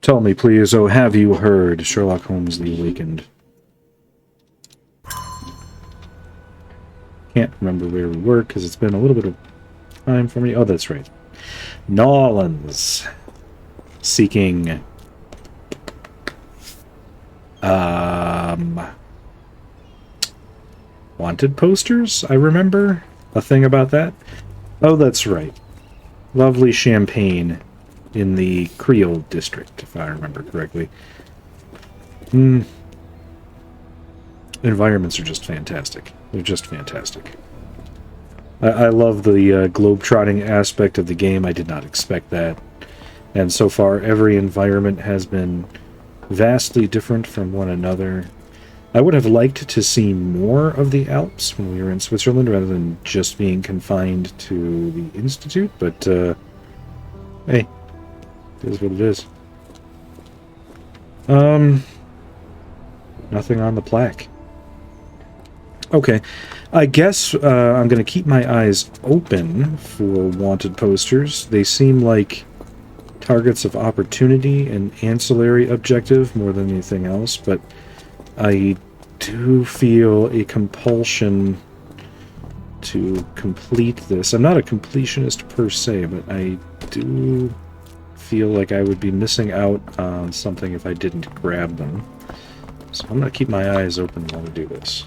Tell me, please, oh, have you heard Sherlock Holmes the Awakened? Can't remember where we were, because it's been a little bit of time for me. Oh, that's right. Nolans. Seeking... wanted posters, I remember? A thing about that? Oh, that's right. Lovely champagne in the Creole district, if I remember correctly. Environments are just fantastic. They're just fantastic. I love the globe-trotting aspect of the game. I did not expect that. And so far, every environment has been vastly different from one another. I would have liked to see more of the Alps when we were in Switzerland, rather than just being confined to the Institute, but, hey, it is what it is. Nothing on the plaque. Okay, I guess I'm going to keep my eyes open for wanted posters. They seem like targets of opportunity and ancillary objective more than anything else, but I do feel a compulsion to complete this. I'm not a completionist per se, but I do feel like I would be missing out on something if I didn't grab them. So I'm going to keep my eyes open while we do this.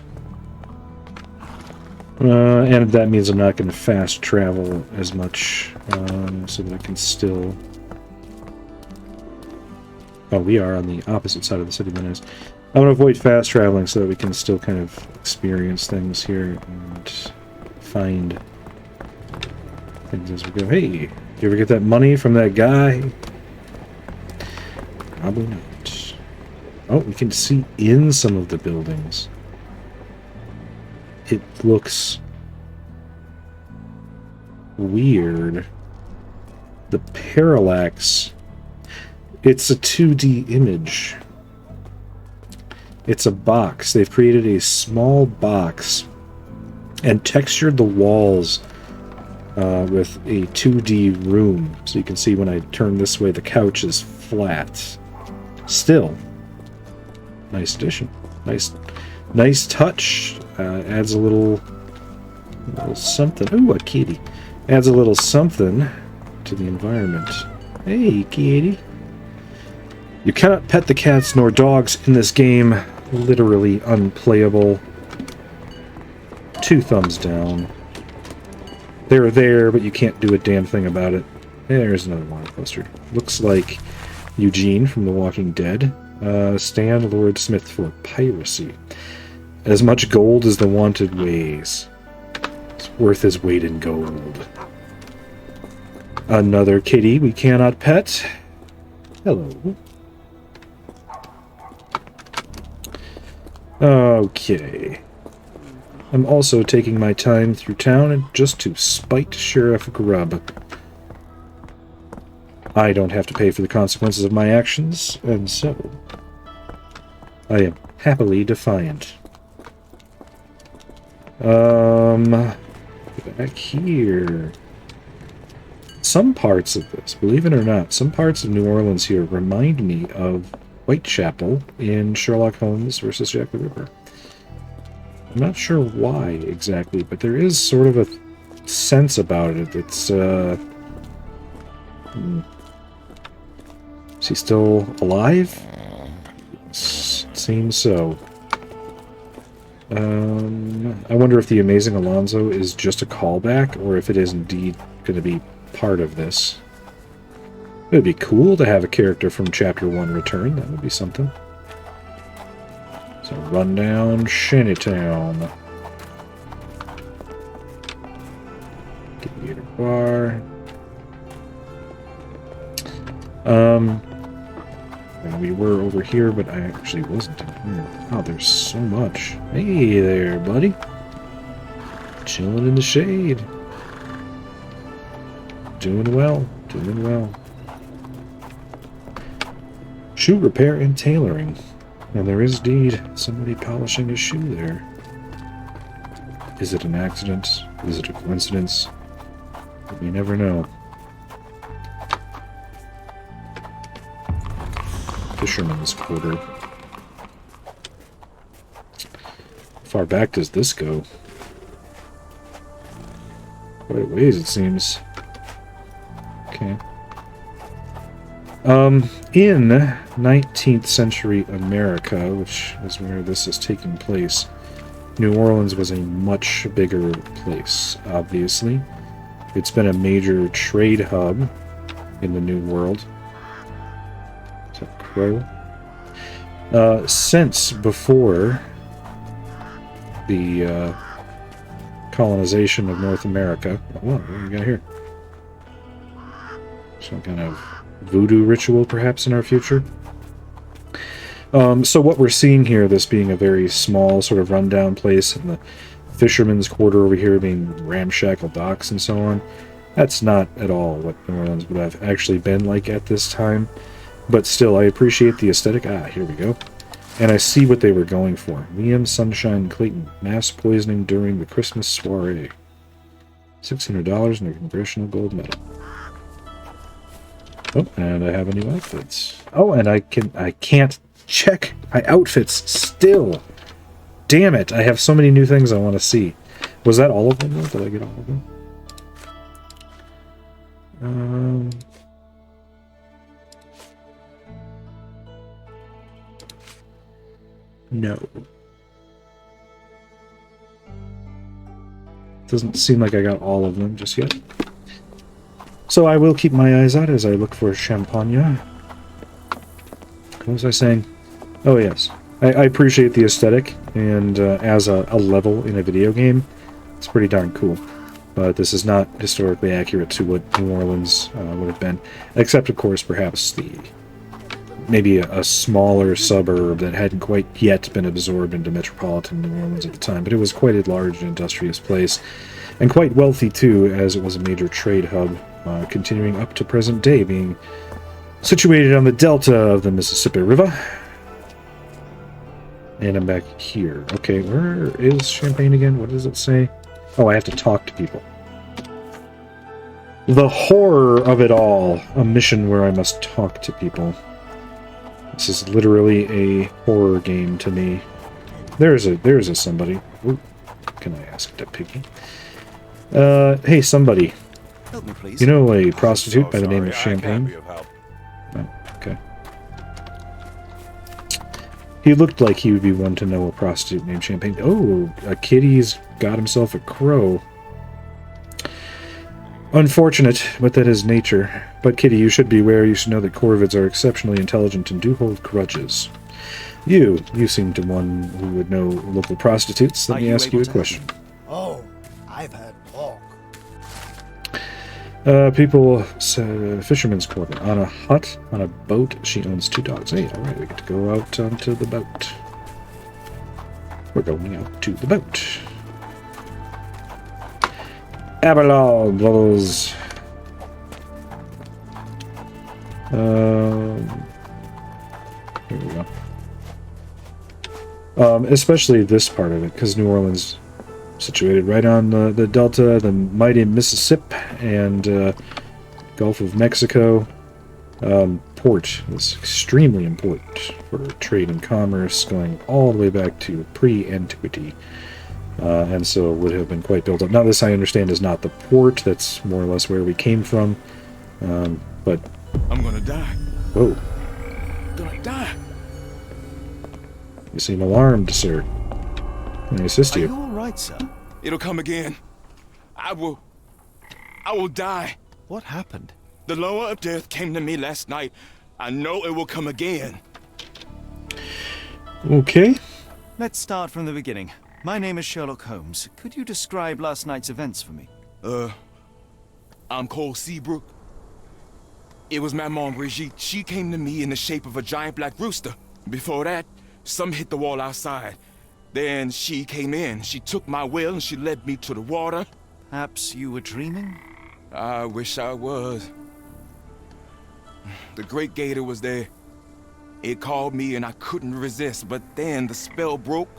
And that means I'm not going to fast travel as much, so that I can still... Oh, we are on the opposite side of the city, then is. I'm going to avoid fast traveling so that we can still kind of experience things here and find things as we go. Hey, you ever get that money from that guy? Probably not. Oh, we can see in some of the buildings. It looks weird. The parallax. It's a 2D image. It's a box. They've created a small box and textured the walls with a 2D room. So you can see when I turn this way, the couch is flat. Still, nice addition. Nice touch. Adds a little something. Ooh, a kitty. Adds a little something to the environment. Hey, kitty. You cannot pet the cats nor dogs in this game. Literally unplayable. 2 thumbs down. They're there, but you can't do a damn thing about it. There's another wanted poster. Looks like Eugene from The Walking Dead. Stan Lord Smith for piracy. As much gold as the wanted weighs. It's worth his weight in gold. Another kitty we cannot pet. Hello. Okay. I'm also taking my time through town just to spite Sheriff Grubb. I don't have to pay for the consequences of my actions, and so I am happily defiant. Back here. Some parts of this, believe it or not, some parts of New Orleans here remind me of Whitechapel in Sherlock Holmes versus Jack the Ripper. I'm not sure why exactly, but there is sort of a sense about it. It's, is he still alive? Seems so. I wonder if the Amazing Alonzo is just a callback, or if it is indeed going to be part of this. It would be cool to have a character from Chapter 1 return. That would be something. So, run down Shantytown. Get a bar. We were over here, but I actually wasn't in here. Oh, there's so much. Hey there, buddy. Chilling in the shade. Doing well. Doing well. Shoe repair and tailoring. And there is indeed somebody polishing a shoe there. Is it an accident? Is it a coincidence? We never know. fisherman's quarter. How far back does this go? Quite a ways, it seems. Okay. In 19th century America, which is where this is taking place, New Orleans was a much bigger place, obviously. It's been a major trade hub in the New World. Is that crow? Since before the colonization of North America. Oh, what do we got here? Some kind of voodoo ritual, perhaps, in our future. So what we're seeing here, this being a very small, sort of rundown place, and the fisherman's quarter over here being ramshackle docks and so on, that's not at all what New Orleans would have actually been like at this time. But still, I appreciate the aesthetic. Ah, here we go. And I see what they were going for. Liam Sunshine Clayton, mass poisoning during the Christmas soiree. $600 and a congressional gold medal. Oh, and I have a new outfits. Oh, and I can't check my outfits still. Damn it, I have so many new things I want to see. Was that all of them, though? Did I get all of them? No. Doesn't seem like I got all of them just yet. So I will keep my eyes out as I look for champagne. What was I saying? Oh, yes. I appreciate the aesthetic, and as a level in a video game, it's pretty darn cool. But this is not historically accurate to what New Orleans would have been. Except, of course, perhaps maybe a smaller suburb that hadn't quite yet been absorbed into metropolitan New Orleans at the time. But it was quite a large and industrious place. And quite wealthy, too, as it was a major trade hub, continuing up to present day, being situated on the delta of the Mississippi River. And I'm back here. Okay, where is Champagne again? What does it say? Oh, I have to talk to people. The horror of it all. A mission where I must talk to people. This is literally a horror game to me. There's a somebody. Ooh, can I ask to piggy? Hey, somebody. Help me, please. You know a prostitute by the name of Champagne? Oh, okay. He looked like he would be one to know a prostitute named Champagne. Oh, a kitty's got himself a crow. Unfortunate, but that is nature. But Kitty, you should be aware. You should know that corvids are exceptionally intelligent and do hold grudges. You seem to one who would know local prostitutes. Let me ask you a question. Oh, I've had talk. People said fisherman's quarter. On a hut, on a boat, she owns 2 dogs. Hey, alright, we get to go out onto the boat. We're going out to the boat. Abalone blows. Here we go. Especially this part of it, because New Orleans situated right on the delta, the mighty Mississippi, and Gulf of Mexico. Port is extremely important for trade and commerce, going all the way back to pre-antiquity. And so it would have been quite built up. Now, this, I understand, is not the port. That's more or less where we came from. But... I'm gonna die. Whoa. I'm gonna die. You seem alarmed, sir. Can I assist you? Are you all right, sir? It'll come again. I will die. What happened? The lower of death came to me last night. I know it will come again. Okay. Let's start from the beginning. My name is Sherlock Holmes. Could you describe last night's events for me? I'm Cole Seabrook. It was Maman Brigitte. She came to me in the shape of a giant black rooster. Before that, some hit the wall outside. Then she came in. She took my will and she led me to the water. Perhaps you were dreaming? I wish I was. The Great Gator was there. It called me and I couldn't resist, but then the spell broke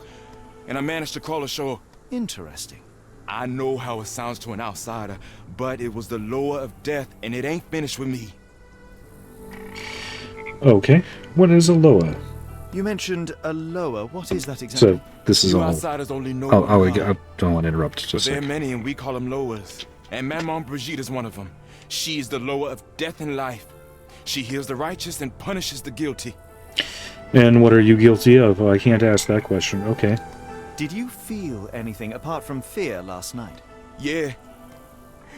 and I managed to crawl ashore. Interesting. I know how it sounds to an outsider, but it was the lower of death and it ain't finished with me. Okay. What is a Loa? You mentioned a lower. What is that exactly? So this is You all. outsiders only know I one God. don't want to interrupt. But Just a there are sec. many, and we call them lowers. And Maman Brigitte is one of them. She is the lower of death and life. She heals the righteous and punishes the guilty. And what are you guilty of? Oh, I can't ask that question. Okay. Did you feel anything apart from fear last night? Yeah.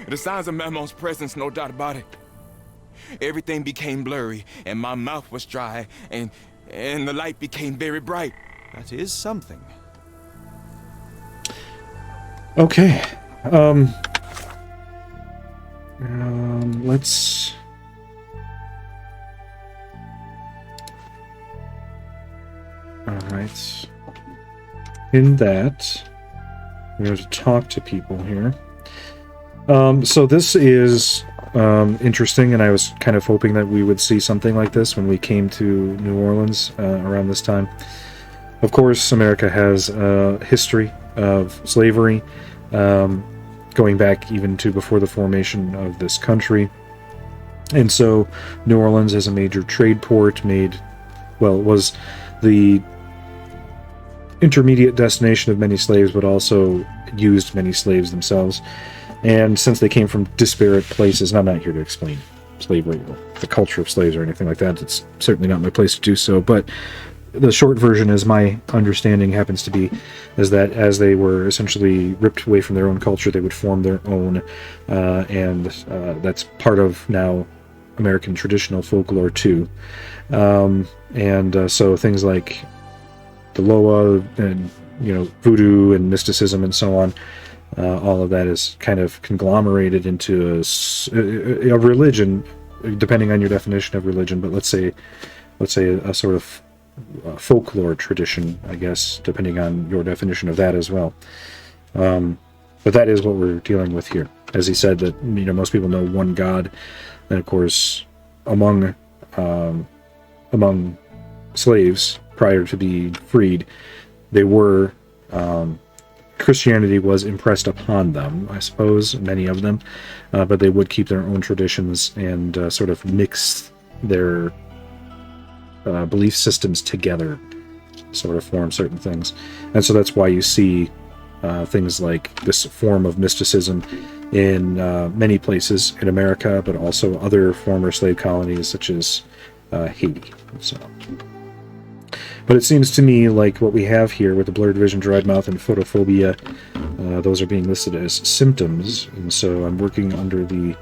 The signs of Maman's presence, no doubt about it. Everything became blurry, and my mouth was dry, and the light became very bright. That is something. Okay. Let's. All right. In that, we're going to talk to people here. So this is interesting, and I was kind of hoping that we would see something like this when we came to New Orleans around this time. Of course, America has a history of slavery, going back even to before the formation of this country. And so New Orleans as a major trade port was the intermediate destination of many slaves, but also used many slaves themselves. And since they came from disparate places, and I'm not here to explain slavery or the culture of slaves or anything like that, it's certainly not my place to do so, but the short version, as my understanding happens to be, is that as they were essentially ripped away from their own culture, they would form their own, and that's part of now American traditional folklore too. So things like the Loa and voodoo and mysticism and so on, all of that is kind of conglomerated into a religion, depending on your definition of religion. But let's say a sort of folklore tradition, I guess, depending on your definition of that as well. But that is what we're dealing with here. As he said, that most people know one God, and of course, among slaves prior to being freed, they were Christianity was impressed upon them, I suppose, many of them, but they would keep their own traditions and sort of mix their belief systems together, sort of form certain things. And so that's why you see things like this form of mysticism in many places in America, but also other former slave colonies such as Haiti. But it seems to me like what we have here with the blurred vision, dried mouth, and photophobia, those are being listed as symptoms, and so I'm working under the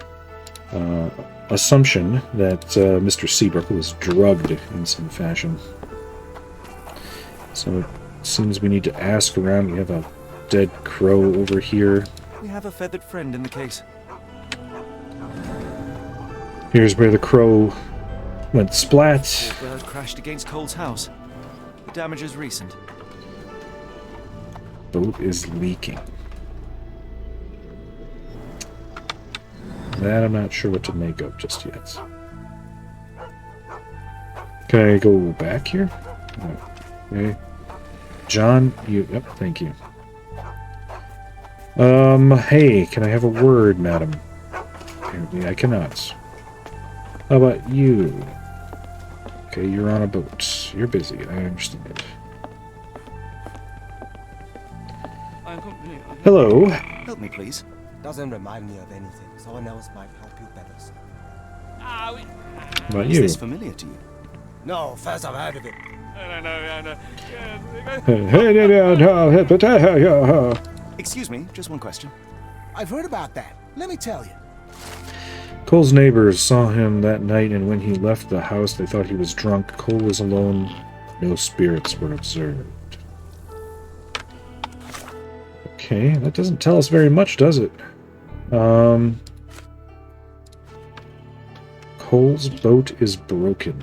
assumption that Mr. Seabrook was drugged in some fashion. So it seems we need to ask around. We have a dead crow over here. We have a feathered friend in the case. Here's where the crow went splat. The bird crashed against Cole's house. The damage is recent. Boat is leaking. That I'm not sure what to make of just yet. Can I go back here? No. Okay. John, yep, thank you. Hey, can I have a word, madam? Apparently I cannot. How about you? Okay, you're on a boat. You're busy, I understand. Hello. Help me, please. Doesn't remind me of anything. Someone else might help you better, sir. How about Is you? this familiar to you? No, first I've heard of it. Excuse me, just one question. I've heard about that. Let me tell you. Cole's neighbors saw him that night, and when he left the house, they thought he was drunk. Cole was alone. No spirits were observed. Okay, that doesn't tell us very much, does it? Cole's boat is broken.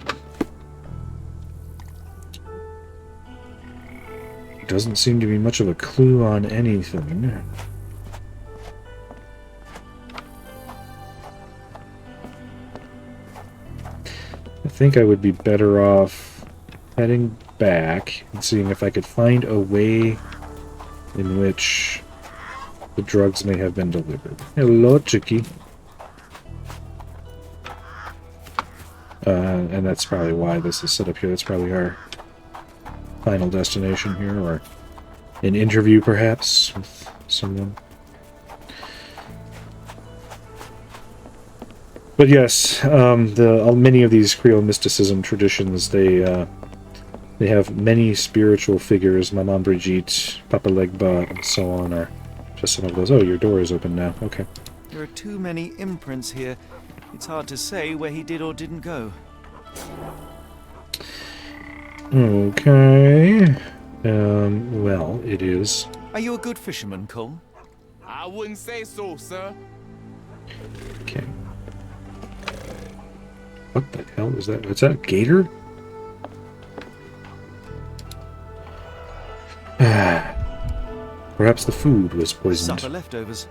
Doesn't seem to be much of a clue on anything. I think I would be better off heading back and seeing if I could find a way in which the drugs may have been delivered. Hello, Chicky. And that's probably why this is set up here. That's probably our final destination here, or an interview perhaps with someone. But yes, many of these Creole mysticism traditions, they have many spiritual figures. Maman Brigitte, Papa Legba, and so on are just some of those. Oh, your door is open now. Okay. There are too many imprints here. It's hard to say where he did or didn't go. Okay. Well, it is. Are you a good fisherman, Cole? I wouldn't say so, sir. Okay. What the hell is that? Is that a gator? Perhaps the food was poisoned. Supper leftovers.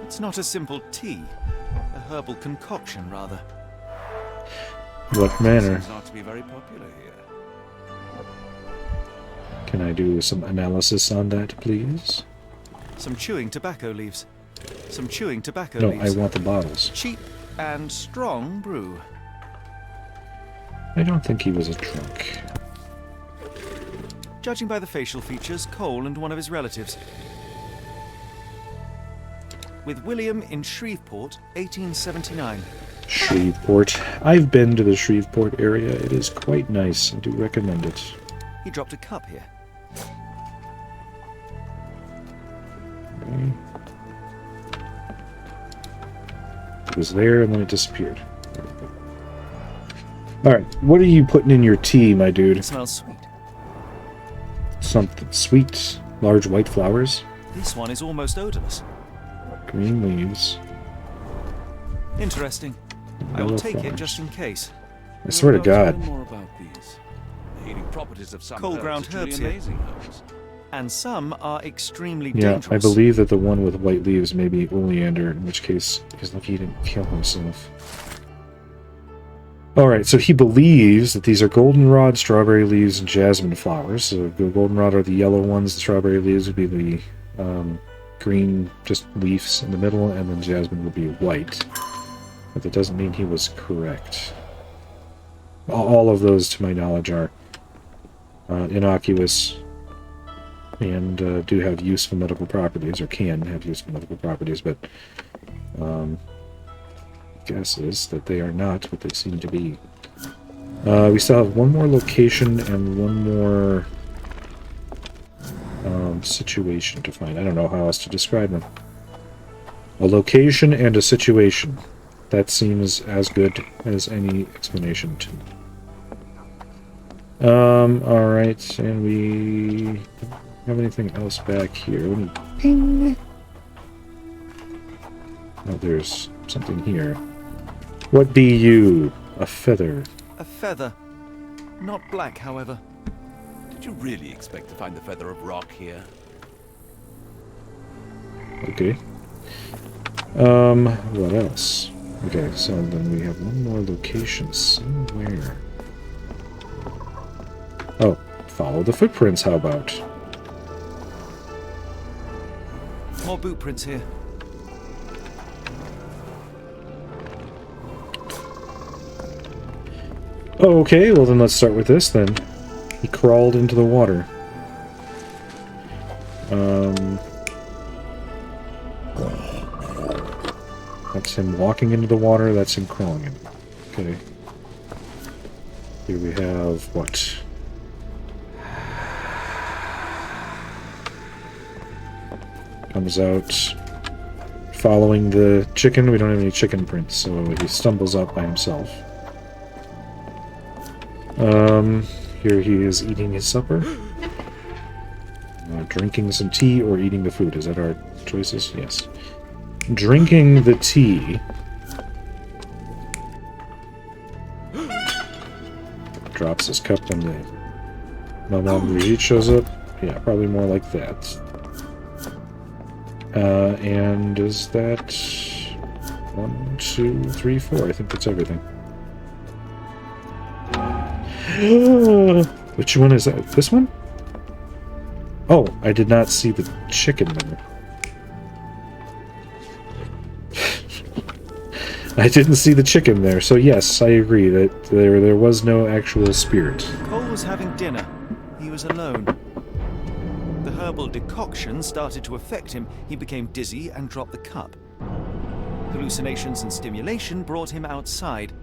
It's not a simple tea. A herbal concoction, rather. What manner? Seems not to be very popular here. Can I do some analysis on that, please? Some chewing tobacco leaves. Some chewing tobacco No, leaves. I want the bottles. Cheap and strong brew. I don't think he was a drunk. Judging by the facial features, Cole and one of his relatives. With William in Shreveport, 1879. Shreveport. I've been to the Shreveport area. It is quite nice. I do recommend it. He dropped a cup here. Okay. It was there and then it disappeared. Alright, what are you putting in your tea, my dude? It smells sweet. Something sweet. Large white flowers. This one is almost odorless. Green leaves. Interesting. I Yellow will take flowers. it just in case. I swear to God. More about these. The healing properties of some Cold ground are truly herbs here. amazing, Holmes. And some are extremely Yeah, dangerous. I believe that the one with white leaves may be oleander, in which case he's lucky he didn't kill himself. Alright, so he believes that these are goldenrod, strawberry leaves, and jasmine flowers. So the goldenrod are the yellow ones, the strawberry leaves would be the green, just leaves in the middle, and then jasmine would be white. But that doesn't mean he was correct. All of those, to my knowledge, are innocuous and do have useful medical properties, or can have useful medical properties, but guess is that they are not what they seem to be. We still have one more location and one more situation to find. I don't know how else to describe them. A location and a situation. That seems as good as any explanation to me. Alright, and we don't have anything else back here. Let me ping. Oh, there's something here. What be you? A feather. A feather. Not black, however. Did you really expect to find the feather of rock here? Okay. What else? Okay, so then we have one more location somewhere. Oh, follow the footprints, how about? More boot prints here. Okay, well then let's start with this then. He crawled into the water. That's him walking into the water, that's him crawling in. Okay. Here we have what? Comes out following the chicken. We don't have any chicken prints, so he stumbles out by himself. Here he is eating his supper. Drinking some tea or eating the food. Is that our choices? Yes. Drinking the tea. Drops his cup when the Maman Brigitte shows up. Yeah, probably more like that. And is that 1, 2, 3, 4? I think that's everything. Which one is that? This one? Oh, I did not see the chicken there. I didn't see the chicken there, so yes, I agree that there was no actual spirit. Cole was having dinner. He was alone. The herbal decoction started to affect him. He became dizzy and dropped the cup. Hallucinations and stimulation brought him outside.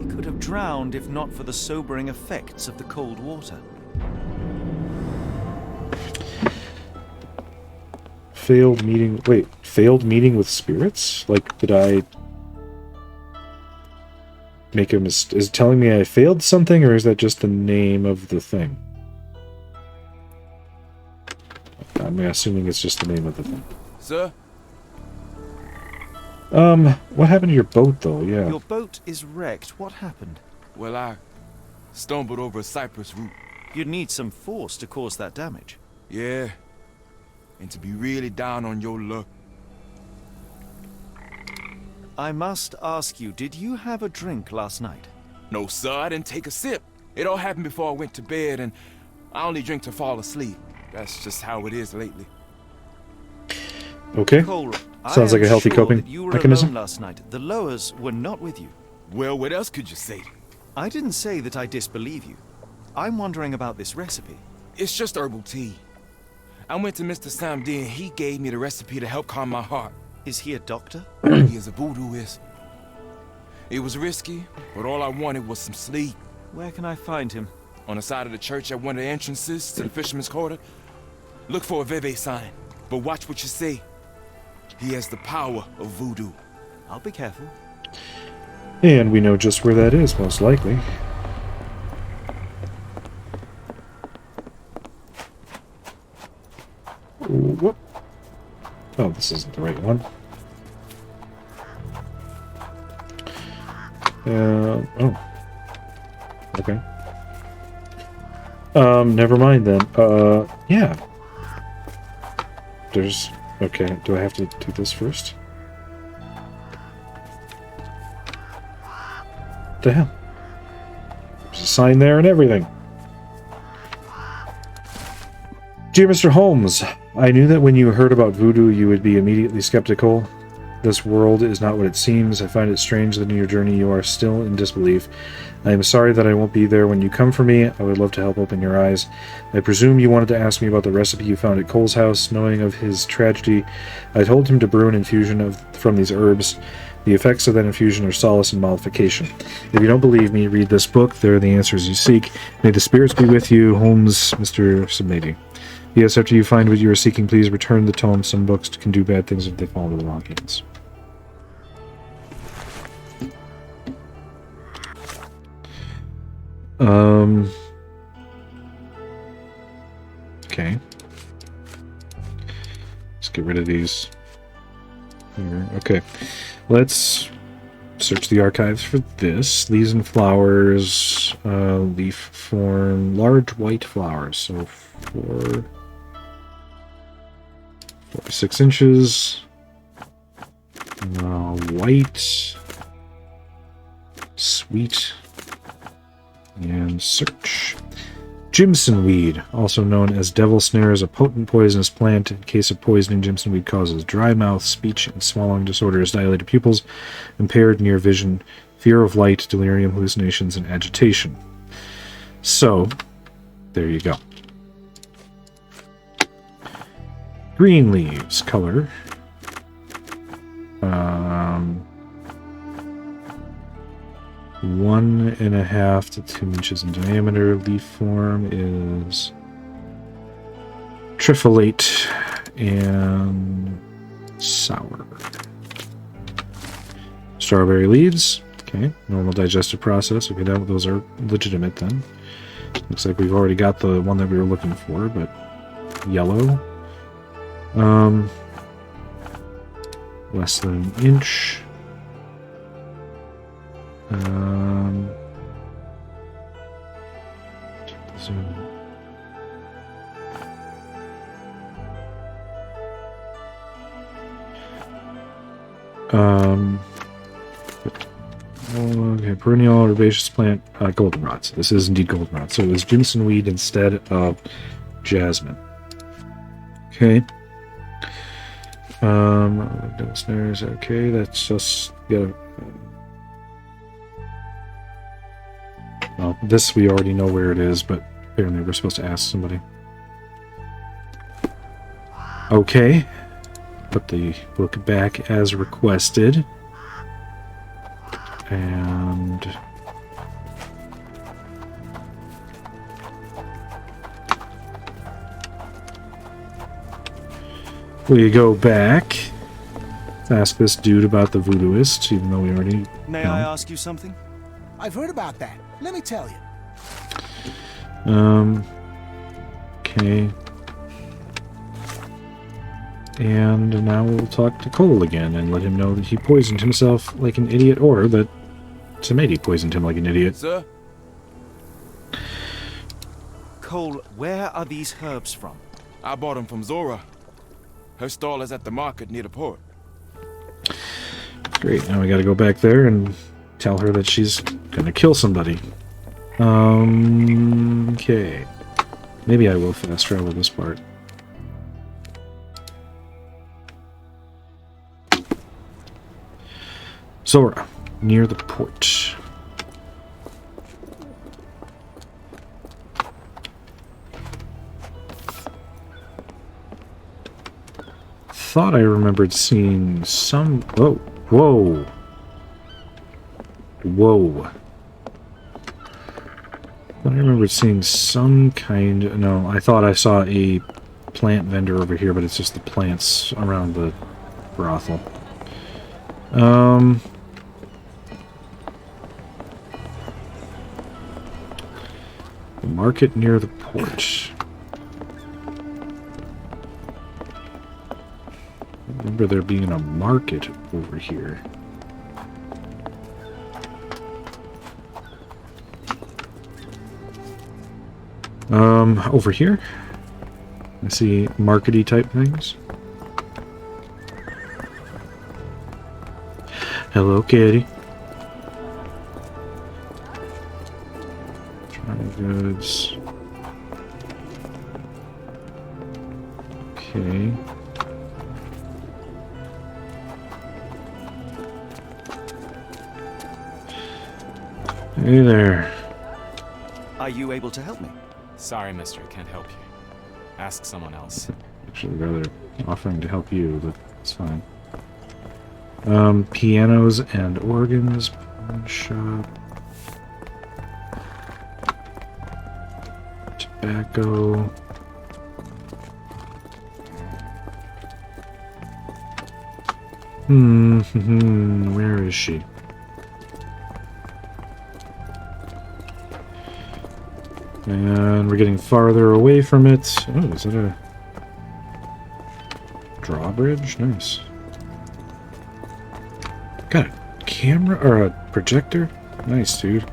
He could have drowned if not for the sobering effects of the cold water. Failed meeting... Wait, failed meeting with spirits? Like, did I... make a mistake? Is it telling me I failed something, or is that just the name of the thing? I'm assuming it's just the name of the thing. Sir? What happened to your boat, though? Yeah. Your boat is wrecked. What happened? Well, I stumbled over a cypress root. You'd need some force to cause that damage. Yeah. And to be really down on your luck. I must ask you, did you have a drink last night? No, sir, I didn't take a sip. It all happened before I went to bed, and I only drink to fall asleep. That's just how it is lately. Okay. Cole, Sounds like a healthy coping you were mechanism. alone last night. The Lowers were not with you. Well, what else could you say? I didn't say that I disbelieve you. I'm wondering about this recipe. It's just herbal tea. I went to Mr. Samdi and he gave me the recipe to help calm my heart. Is he a doctor? He is a voodooist. It was risky, but all I wanted was some sleep. Where can I find him? On the side of the church at one of the entrances to the Fisherman's Quarter. Look for a Veve sign, but watch what you say. He has the power of voodoo. I'll be careful. And we know just where that is, most likely. Whoop. Oh, this isn't the right one. Oh. Okay. Never mind then. Yeah. There's... Okay, do I have to do this first? What the hell? There's a sign there and everything. Dear Mr. Holmes, I knew that when you heard about voodoo you would be immediately skeptical. This world is not what it seems. I find it strange that in your journey you are still in disbelief. I am sorry that I won't be there when you come for me. I would love to help open your eyes. I presume you wanted to ask me about the recipe you found at Cole's house. Knowing of his tragedy, I told him to brew an infusion from these herbs. The effects of that infusion are solace and mollification. If you don't believe me, read this book. There are the answers you seek. May the spirits be with you, Holmes, Mr. Submady. Yes, after you find what you are seeking, please return the tome. Some books can do bad things if they fall into the wrong hands. Okay. Let's get rid of these. Here. Okay. Let's search the archives for this. Leaves and flowers, leaf form, large white flowers. So 4 to 6 inches. White. Sweet. And search. Jimson weed, also known as devil snare, is a potent poisonous plant. In case of poisoning, Jimson weed causes dry mouth, speech and swallowing disorders, dilated pupils, impaired near vision, fear of light, delirium, hallucinations, and agitation. So, there you go. Green leaves, color. 1.5 to 2 inches in diameter. Leaf form is trifolate and sour. Strawberry leaves. Okay, normal digestive process. Okay, those are legitimate then. Looks like we've already got the one that we were looking for, but yellow. Less than an inch. Zoom. Okay, perennial herbaceous plant, goldenrod. So this is indeed goldenrod. So it was Jimson weed instead of Jasmine. Okay. Downstairs. Okay, that's just gotta. Well, this we already know where it is, but apparently we're supposed to ask somebody. Okay. Put the book back as requested. And we go back. Ask this dude about the voodooist, even though we already May know. I ask you something? I've heard about that. Let me tell you. Okay. And now we'll talk to Cole again and let him know that he poisoned himself like an idiot, or that somebody poisoned him like an idiot. Sir? Cole, where are these herbs from? I bought them from Zora. Her stall is at the market near the port. Great, now we gotta go back there and tell her that she's gonna kill somebody. Okay. Maybe I will fast travel this part. Zora, near the port. Thought I remembered seeing some... Whoa. Whoa. Whoa. I remembered seeing some kind... No, I thought I saw a plant vendor over here, but it's just the plants around the brothel. The market near the port. I remember there being a market over here. Over here? I see markety type things. Hello, kitty. Dry goods. Okay. Hey there. Are you able to help me? Sorry, mister, can't help you. Ask someone else. Actually, rather offering to help you, but it's fine. Pianos and organs, pawn shop, tobacco. Where is she? And we're getting farther away from it. Oh, is that a drawbridge? Nice. Got a camera or a projector? Nice, dude.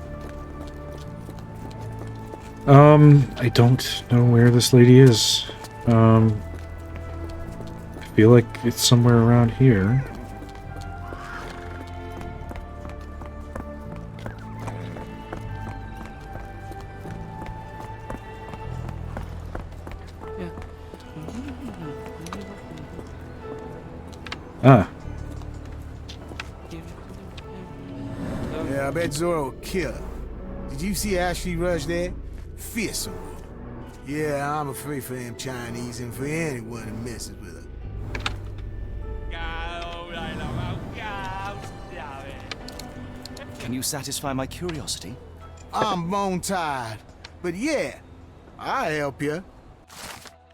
I don't know where this lady is. I feel like it's somewhere around here. Ah. Yeah, I bet Zora will kill her. Did you see how she rushed there? Fearsome. Yeah, I'm afraid for them Chinese and for anyone who messes with her. Can you satisfy my curiosity? I'm bone tired, but yeah, I'll help you.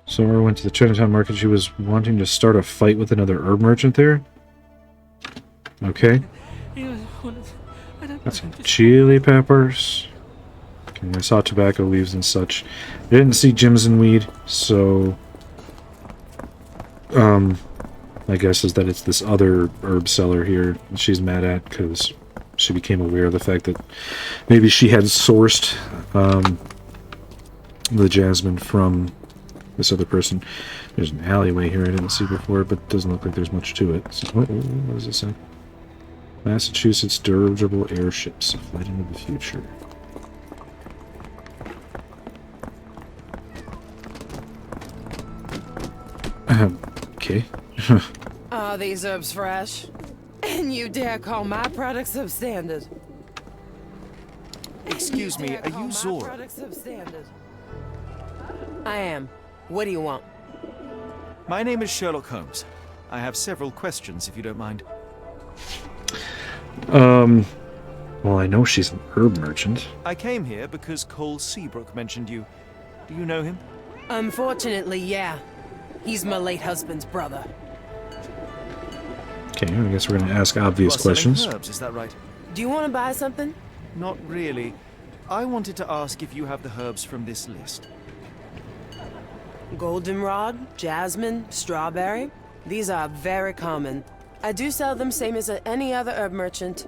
Zora went to the Chinatown market. She was wanting to start a fight with another herb merchant there. Okay. Got some chili peppers. Okay, I saw tobacco leaves and such. I didn't see gems and weed, so... my guess is that it's this other herb seller here she's mad at, because she became aware of the fact that maybe she had sourced the jasmine from this other person. There's an alleyway here I didn't see before, but it doesn't look like there's much to it. So, what does it say? Massachusetts dirigible airships, a flight into the future. Okay. Are these herbs fresh? And you dare call my products substandard? Excuse me, are you Zora? I am. What do you want? My name is Sherlock Holmes. I have several questions, if you don't mind. Well, I know she's an herb merchant. I came here because Cole Seabrook mentioned you. Do you know him? Unfortunately, yeah. He's my late husband's brother. Okay, I guess we're going to ask obvious You are selling questions. herbs, is that right? Do you want to buy something? Not really. I wanted to ask if you have the herbs from this list. Goldenrod, jasmine, strawberry. These are very common. I do sell them same as any other herb merchant.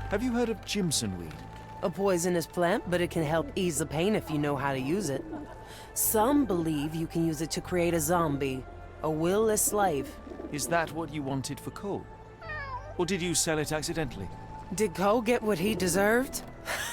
Have you heard of Jimson weed? A poisonous plant, but it can help ease the pain if you know how to use it. Some believe you can use it to create a zombie, a will-less slave. Is that what you wanted for Cole? Or did you sell it accidentally? Did Cole get what he deserved?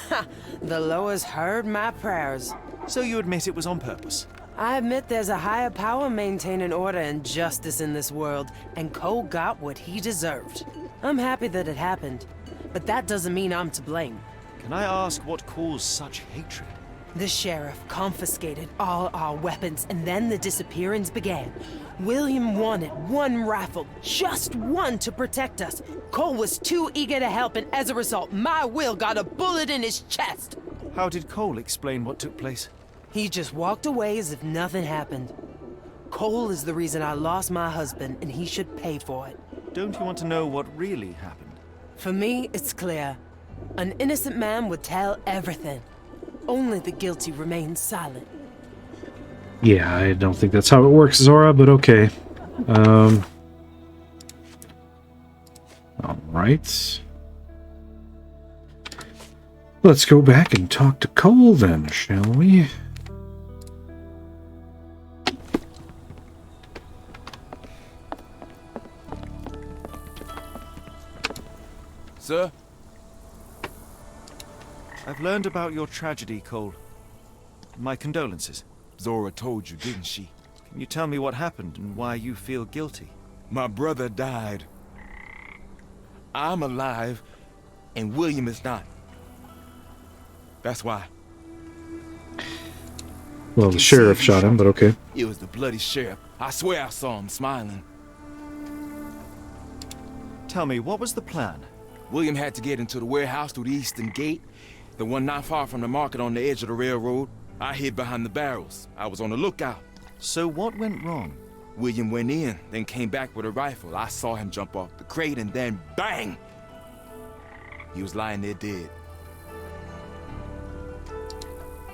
Ha! The Loas heard my prayers. So you admit it was on purpose? I admit there's a higher power maintaining order and justice in this world, and Cole got what he deserved. I'm happy that it happened, but that doesn't mean I'm to blame. Can I ask what caused such hatred? The sheriff confiscated all our weapons, and then the disappearance began. William wanted one rifle, just one, to protect us. Cole was too eager to help, and as a result, my Will got a bullet in his chest. How did Cole explain what took place? He just walked away as if nothing happened. Cole is the reason I lost my husband, and he should pay for it. Don't you want to know what really happened? For me, it's clear. An innocent man would tell everything. Only the guilty remain silent. Yeah, I don't think that's how it works, Zora, but okay. Alright. Let's go back and talk to Cole then, shall we? Sir? I've learned about your tragedy, Cole. My condolences. Zora told you, didn't she? Can you tell me what happened and why you feel guilty? My brother died. I'm alive, and William is not. That's why. Well, the sheriff shot him, but okay. It was the bloody sheriff. I swear I saw him smiling. Tell me, what was the plan? William had to get into the warehouse through the eastern gate, the one not far from the market on the edge of the railroad. I hid behind the barrels. I was on the lookout. So what went wrong? William went in, then came back with a rifle. I saw him jump off the crate, and then bang! He was lying there dead.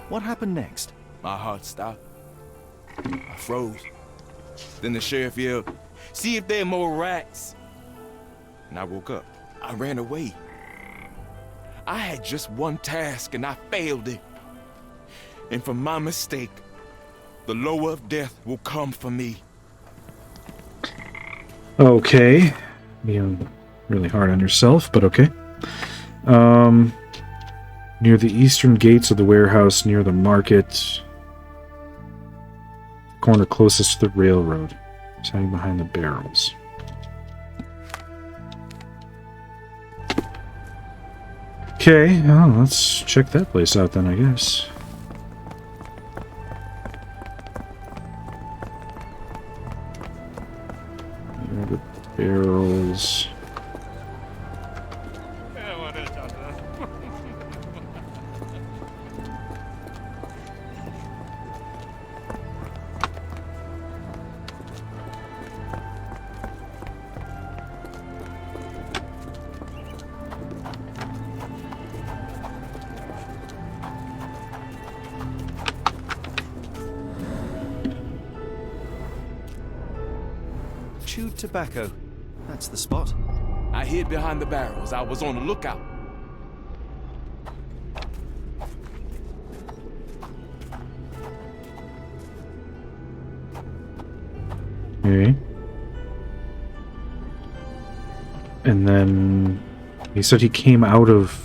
What happened next? My heart stopped. I froze. Then the sheriff yelled, "See if there are more rats." And I woke up. I ran away. I had just one task, and I failed it. And for my mistake, the lower of death will come for me. Okay. Being really hard on yourself, but okay. Near the eastern gates of the warehouse, near the market. Corner closest to the railroad. Standing behind the barrels. Okay, well, let's check that place out then, I guess. There are the barrels. Chewed tobacco. That's the spot. I hid behind the barrels. I was on the lookout. Okay. And then he said he came out of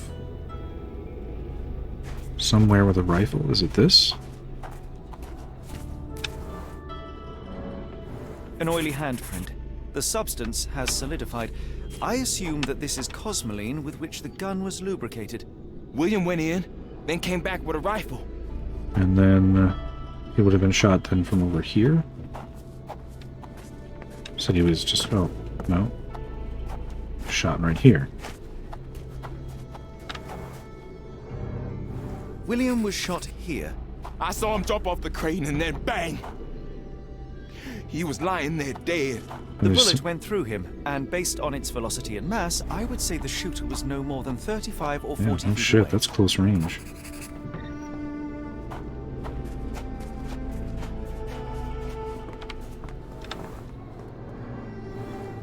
somewhere with a rifle. Is it this? An oily handprint. The substance has solidified. I assume that this is cosmoline with which the gun was lubricated. William went in, then came back with a rifle. And then he would have been shot then from over here. Said he was just, oh, no. Shot right here. William was shot here. I saw him jump off the crane and then bang! He was lying there dead. The bullet went through him, and based on its velocity and mass, I would say the shooter was no more than 35 or 40 feet oh shit, away. that's close range.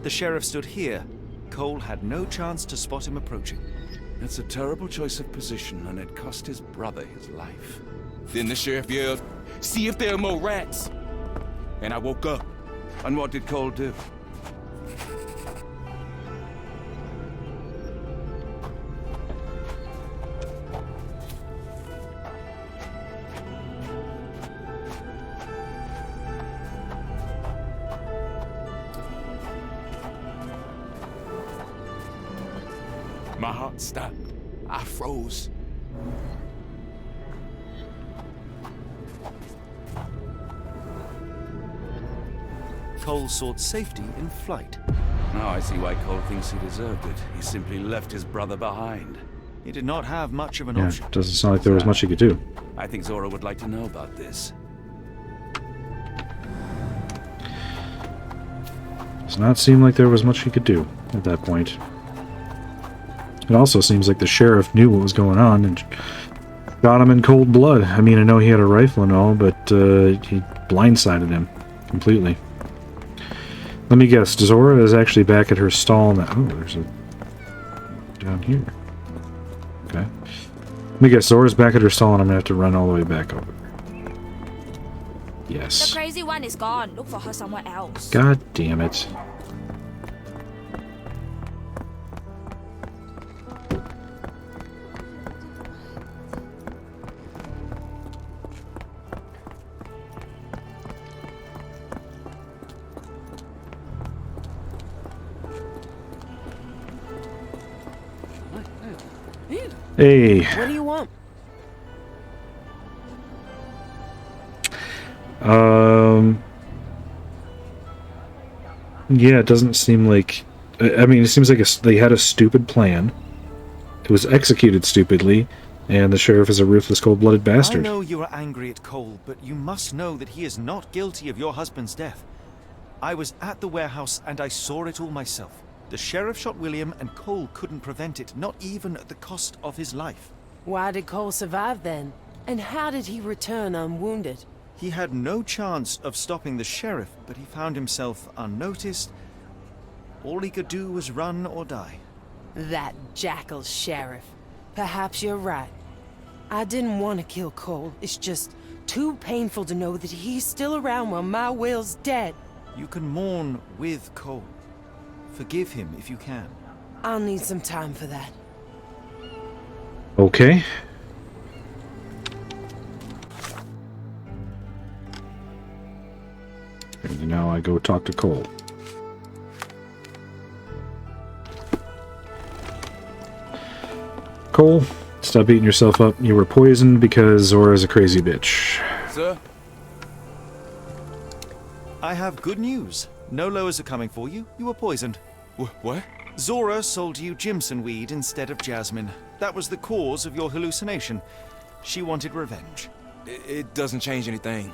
The sheriff stood here. Cole had no chance to spot him approaching. It's a terrible choice of position, and it cost his brother his life. Then the sheriff yelled, "See if there are more rats!" And I woke up. And what did Cole do? My heart stopped. I froze. Cole sought safety in flight. Now I see why Cole thinks he deserved it. He simply left his brother behind. He did not have much of an Yeah, option. doesn't sound like there was much he could do. I think Zora would like to know about this. Does not seem like there was much he could do at that point. It also seems like the sheriff knew what was going on and shot him in cold blood. I mean, I know he had a rifle and all, but he blindsided him completely. Let me guess, Zora is actually back at her stall now. Oh, there's a... down here. Okay. Let me guess, Zora's back at her stall and I'm gonna have to run all the way back over. The Yes. crazy one is gone. Look for her somewhere else. God damn it. Hey. What do you want? Yeah, it doesn't seem like... I mean, it seems like they had a stupid plan. It was executed stupidly, and the sheriff is a ruthless, cold-blooded bastard. I know you are angry at Cole, but you must know that he is not guilty of your husband's death. I was at the warehouse and I saw it all myself. The sheriff shot William and Cole couldn't prevent it, not even at the cost of his life. Why did Cole survive then? And how did he return unwounded? He had no chance of stopping the sheriff, but he found himself unnoticed. All he could do was run or die. That jackal sheriff. Perhaps you're right. I didn't want to kill Cole. It's just too painful to know that he's still around while my Will's dead. You can mourn with Cole. Forgive him if you can. I'll need some time for that. Okay. And now I go talk to Cole. Cole, stop beating yourself up. You were poisoned because Zora's a crazy bitch. Sir? I have good news. No lowers are coming for you. You were poisoned. What? Zora sold you Jimson weed instead of jasmine. That was the cause of your hallucination. She wanted revenge. It doesn't change anything.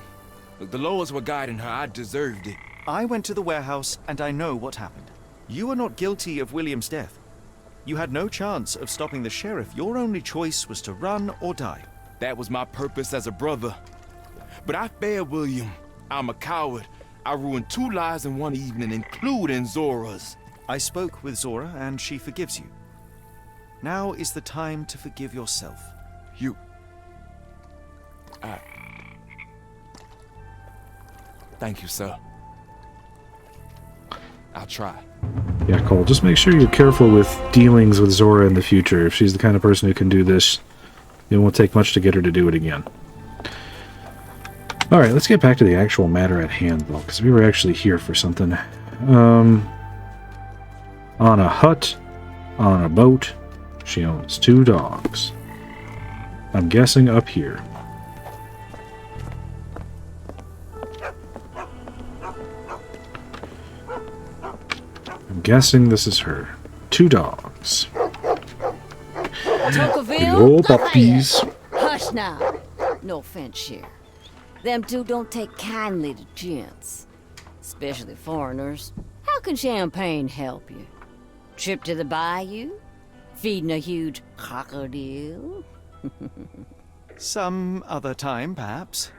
Look, the lowers were guiding her. I deserved it. I went to the warehouse and I know what happened. You are not guilty of William's death. You had no chance of stopping the sheriff. Your only choice was to run or die. That was my purpose as a brother. But I failed William. I'm a coward. I ruined 2 lives in one evening, including Zora's. I spoke with Zora and she forgives you. Now is the time to forgive yourself. You... Thank you, sir. I'll try. Yeah, Cole, just make sure you're careful with dealings with Zora in the future. If she's the kind of person who can do this, it won't take much to get her to do it again. Alright, let's get back to the actual matter at hand, though, because we were actually here for something. On a hut, on a boat, she owns 2 dogs. I'm guessing up here. I'm guessing this is her. 2 dogs. Tocqueville? puppies. Hush now. No offense here. Them 2 don't take kindly to gents. Especially foreigners. How can champagne help you? Trip to the bayou? Feeding a huge crocodile? Some other time, perhaps.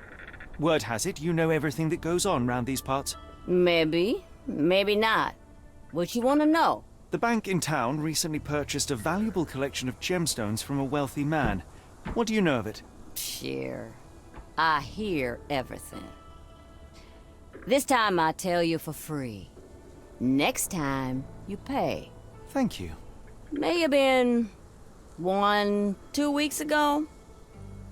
Word has it you know everything that goes on round these parts. Maybe. Maybe not. What you want to know? The bank in town recently purchased a valuable collection of gemstones from a wealthy man. What do you know of it? Sure. I hear everything. This time I tell you for free. Next time, you pay. Thank you. May have been 1, 2 weeks ago.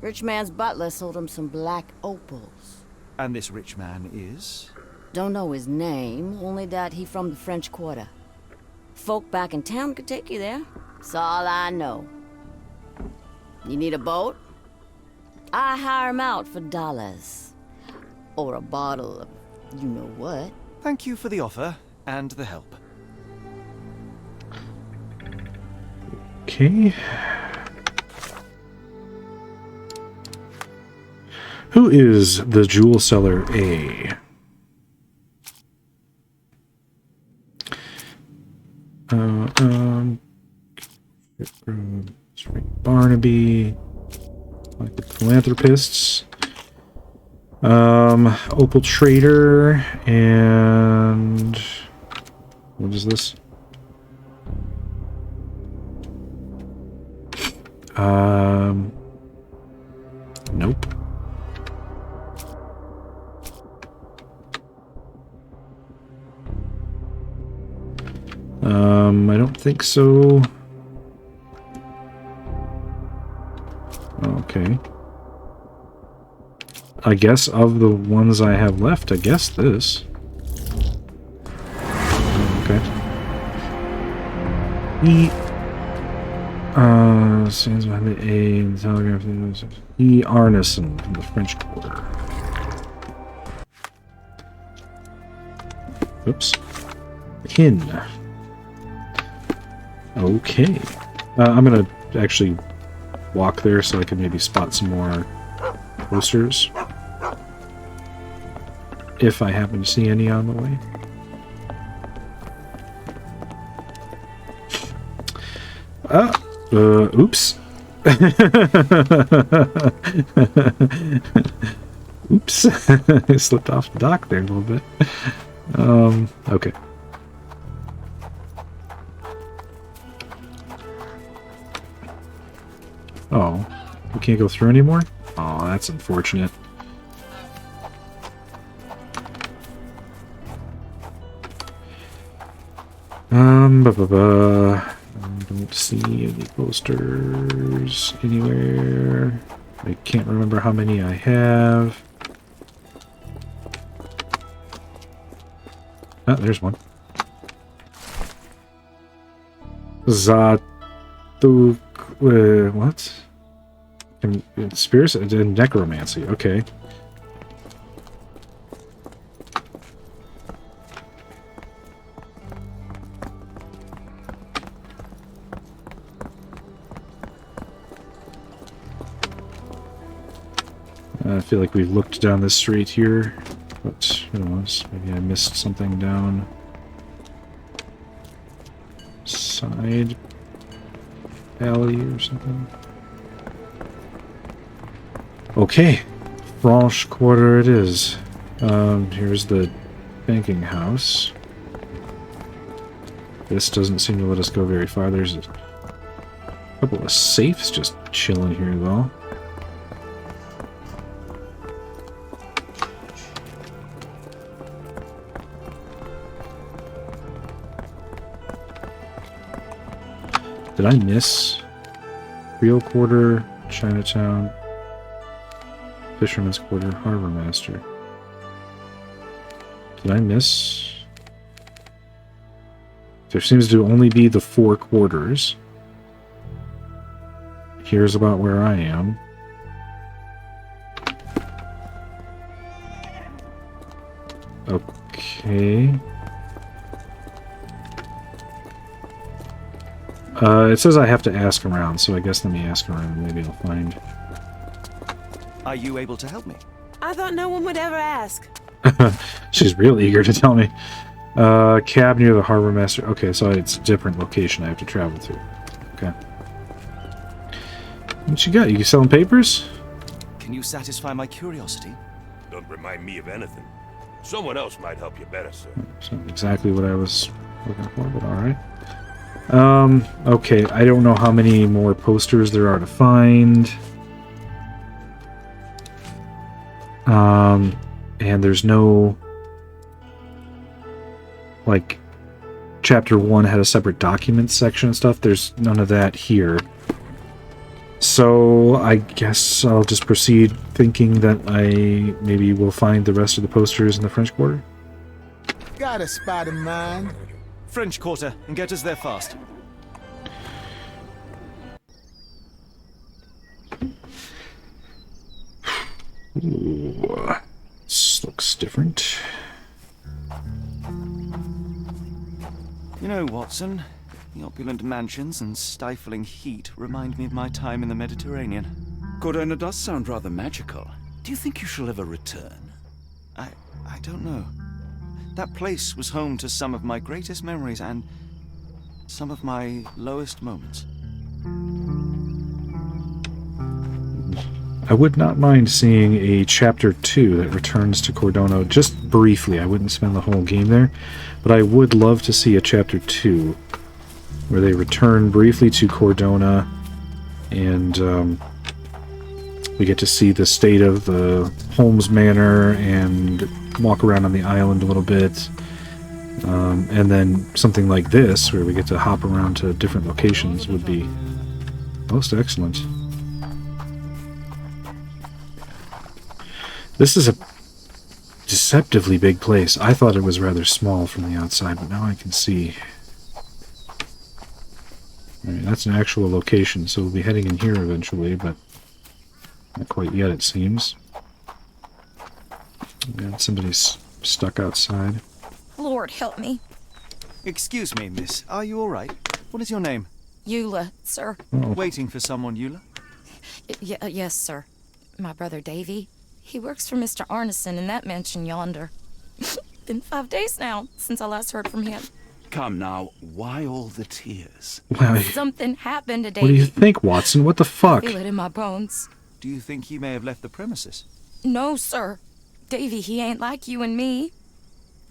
Rich man's butler sold him some black opals. And this rich man is? Don't know his name, only that he from the French Quarter. Folk back in town could take you there. That's all I know. You need a boat? I hire him out for dollars. Or a bottle of you-know-what. Thank you for the offer and the help. Okay. Who is the jewel seller A? Barnaby, like the philanthropists, Opal Trader, and what is this? Nope. I don't think so. Okay. I guess of the ones I have left, I guess this. Okay. Stands behind the A in the telegraph. E. Arneson from the French Quarter. Oops. Pin. Okay. I'm gonna actually walk there so I can maybe spot some more posters. If I happen to see any on the way. Oops. Oops. I slipped off the dock there a little bit. Okay. Oh, we can't go through anymore? Oh, that's unfortunate. I don't see any posters anywhere. I can't remember how many I have. Oh, there's one. What? Conspiracy and necromancy. Okay. I feel like we've looked down this street here, but who knows? Maybe I missed something down side alley or something. Okay, French Quarter it is. Here's the banking house. This doesn't seem to let us go very far. There's a couple of safes just chilling here, though. Did I miss Real Quarter, Chinatown? Fisherman's Quarter, Harbor Master. Did I miss? There seems to only be the 4 quarters. Here's about where I am. Okay. It says I have to ask around, so I guess let me ask around. Maybe I'll find. Are you able to help me? I thought no one would ever ask. She's real eager to tell me. Cab near the Harbor Master. Okay, so it's a different location I have to travel to. Okay. What you got? You selling papers? Can you satisfy my curiosity? Don't remind me of anything. Someone else might help you better, sir. That's not exactly what I was looking for, but alright. Okay, I don't know how many more posters there are to find. And there's no... Like, Chapter 1 had a separate documents section and stuff. There's none of that here. So, I guess I'll just proceed thinking that I maybe will find the rest of the posters in the French Quarter. Got a spot in mind. French Quarter, and get us there fast. Ooh, this looks different. You know, Watson, the opulent mansions and stifling heat remind me of my time in the Mediterranean. Cortona does sound rather magical. Do you think you shall ever return? I don't know. That place was home to some of my greatest memories and some of my lowest moments. I would not mind seeing a Chapter 2 that returns to Cordona just briefly. I wouldn't spend the whole game there, but I would love to see a Chapter 2 where they return briefly to Cordona and we get to see the state of the Holmes Manor and walk around on the island a little bit. And then something like this, where we get to hop around to different locations, would be most excellent. This is a deceptively big place. I thought it was rather small from the outside, but now I can see. Alright, that's an actual location, so we'll be heading in here eventually, but not quite yet, it seems. Yeah, somebody's stuck outside. Lord help me. Excuse me, miss. Are you all right? What is your name? Eula, sir. Oh. Waiting for someone, Eula? Yes, sir. My brother Davy. He works for Mr. Arneson in that mansion yonder. Been 5 days now since I last heard from him. Come now, why all the tears? Well, Something happened to Davy. what do you think, Watson? What the fuck? I feel it in my bones. Do you think he may have left the premises? No, sir. Davy, he ain't like you and me.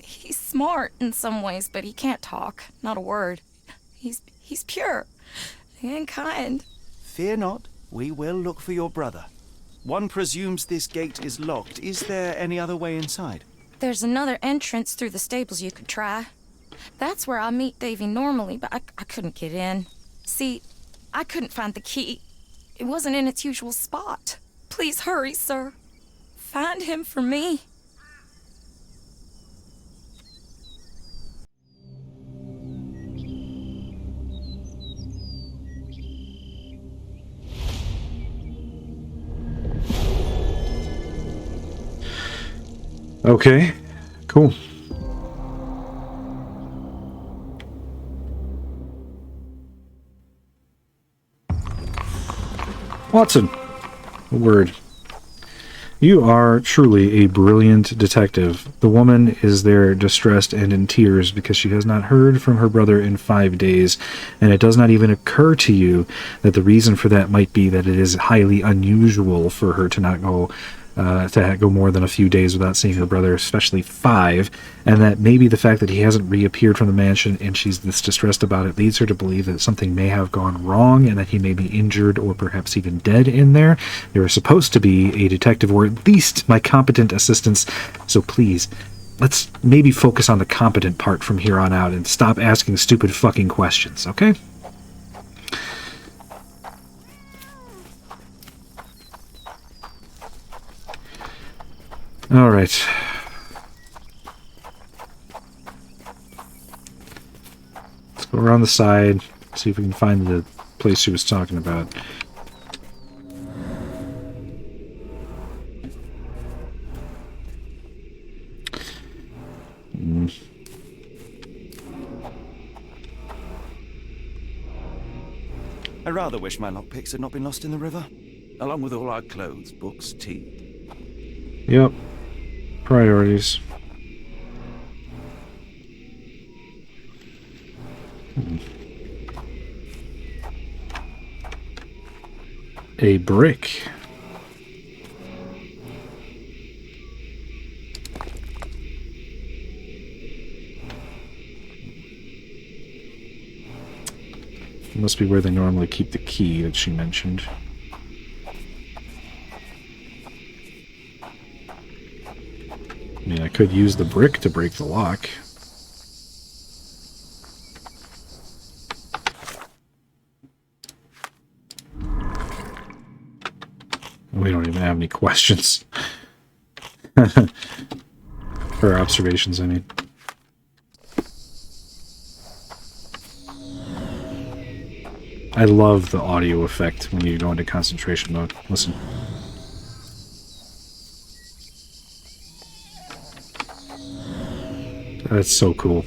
He's smart in some ways, but he can't talk. Not a word. He's pure and kind. Fear not. We will look for your brother. One presumes this gate is locked. Is there any other way inside? There's another entrance through the stables you could try. That's where I meet Davy normally, but I couldn't get in. See, I couldn't find the key. It wasn't in its usual spot. Please hurry, sir. Find him for me. Okay, cool. Watson, a word. You are truly a brilliant detective. The woman is there distressed and in tears because she has not heard from her brother in 5 days, and it does not even occur to you that the reason for that might be that it is highly unusual for her to not go to go more than a few days without seeing her brother, especially 5, and that maybe the fact that he hasn't reappeared from the mansion and she's this distressed about it leads her to believe that something may have gone wrong and that he may be injured or perhaps even dead in there. There is supposed to be a detective, or at least my competent assistants, so please, let's maybe focus on the competent part from here on out and stop asking stupid fucking questions, okay? All right. Let's go around the side, see if we can find the place she was talking about. I rather wish my lockpicks had not been lost in the river. Along with all our clothes, books, tea. Yep. Priorities. A brick. Must be where they normally keep the key that she mentioned. I mean, I could use the brick to break the lock. We don't even have any questions. Or observations, I mean. I love the audio effect when you go into concentration mode. Listen. That's so cool.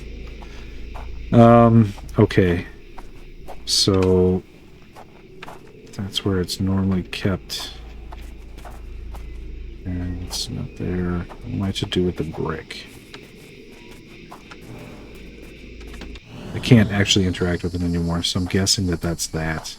Okay. So that's where it's normally kept. And it's not there. What am I to do with the brick? I can't actually interact with it anymore, so I'm guessing that that's that.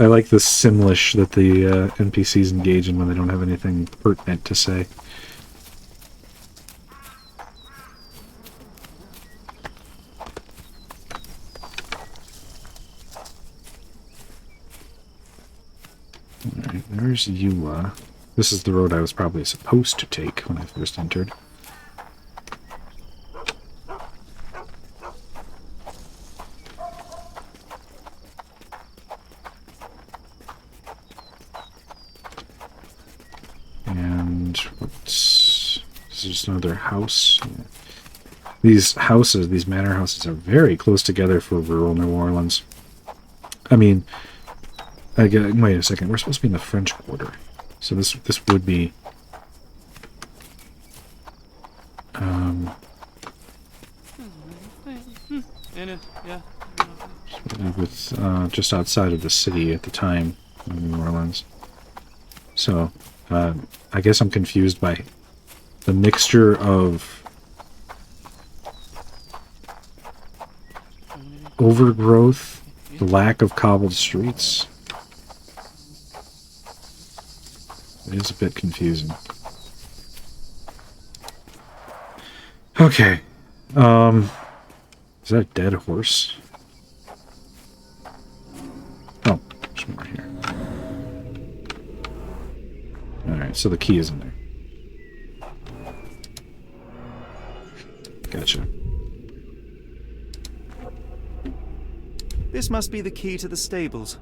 I like the Simlish that the NPCs engage in when they don't have anything pertinent to say. Alright, there's Eula. This is the road I was probably supposed to take when I first entered. Another house. These houses, these manor houses, are very close together for rural New Orleans. I mean, wait a second. We're supposed to be in the French Quarter, so this would be with just outside of the city at the time of New Orleans. So I guess I'm confused by the mixture of overgrowth, the lack of cobbled streets. It is a bit confusing. Okay. Is that a dead horse? Oh, there's more here. Alright, so the key is in there. Gotcha. This must be the key to the stables.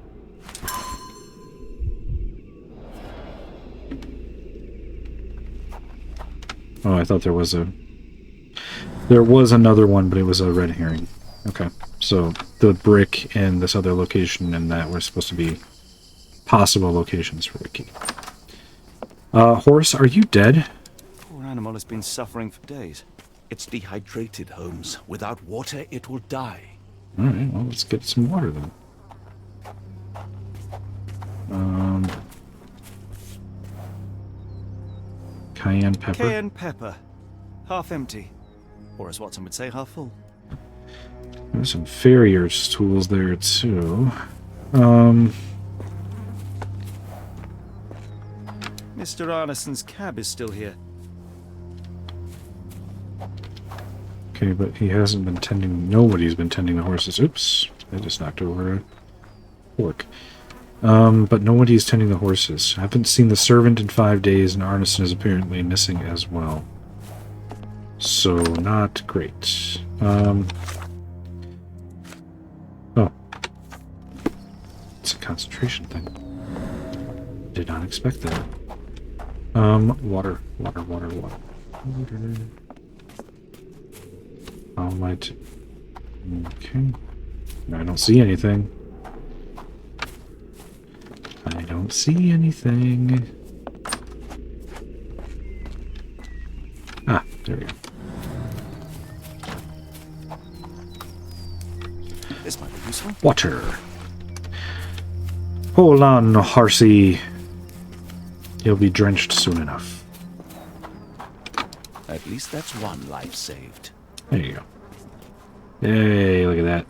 Oh, I thought there was another one, but it was a red herring. Okay, so the brick and this other location and that were supposed to be possible locations for the key. Horse, are you dead? Poor animal has been suffering for days. It's dehydrated, Holmes. Without water, it will die. Alright, well, let's get some water then. Cayenne pepper. Cayenne pepper. Half empty. Or as Watson would say, half full. There's some farrier's tools there, too. Mr. Arneson's cab is still here. Okay, but he hasn't been tending... Nobody's been tending the horses. Oops. I just knocked over a fork. But nobody's tending the horses. I haven't seen the servant in 5 days, and Arneson is apparently missing as well. So, not great. Oh. It's a concentration thing. Did not expect that. Water. How might... Okay. I don't see anything. I don't see anything. Ah, there we go. This might be useful. Water. Hold on, horsey. You'll be drenched soon enough. At least that's one life saved. There you go. Hey, look at that.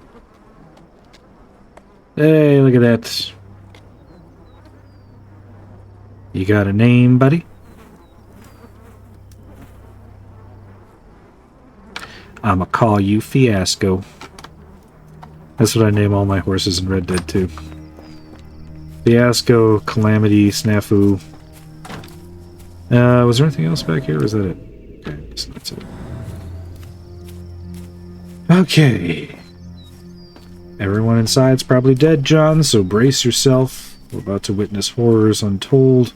Hey, look at that. You got a name, buddy? I'ma call you Fiasco. That's what I name all my horses in Red Dead 2. Fiasco, Calamity, Snafu. Was there anything else back here, or is that it? Okay, I guess that's it. Okay. Everyone inside's probably dead, John, so brace yourself. We're about to witness horrors untold.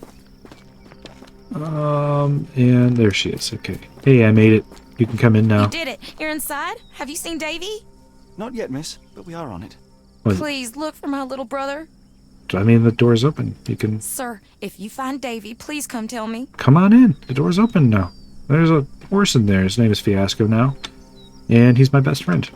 And there she is. Okay. Hey, I made it. You can come in now. You did it. You're inside? Have you seen Davy? Not yet, miss, but we are on it. What? Please look for my little brother. I mean, the door's open. You can... Sir, if you find Davy, please come tell me. Come on in. The door's open now. There's a horse in there. His name is Fiasco now. And he's my best friend.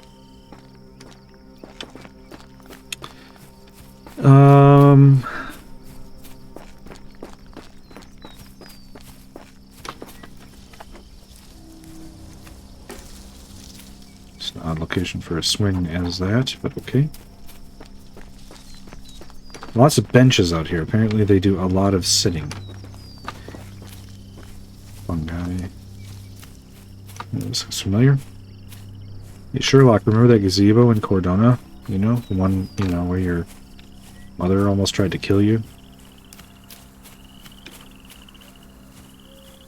It's an odd location for a swing as that, but okay. Lots of benches out here. Apparently they do a lot of sitting. Fungi. This looks familiar. Hey, Sherlock, remember that gazebo in Cordona? You know, the one, you know, where your mother almost tried to kill you?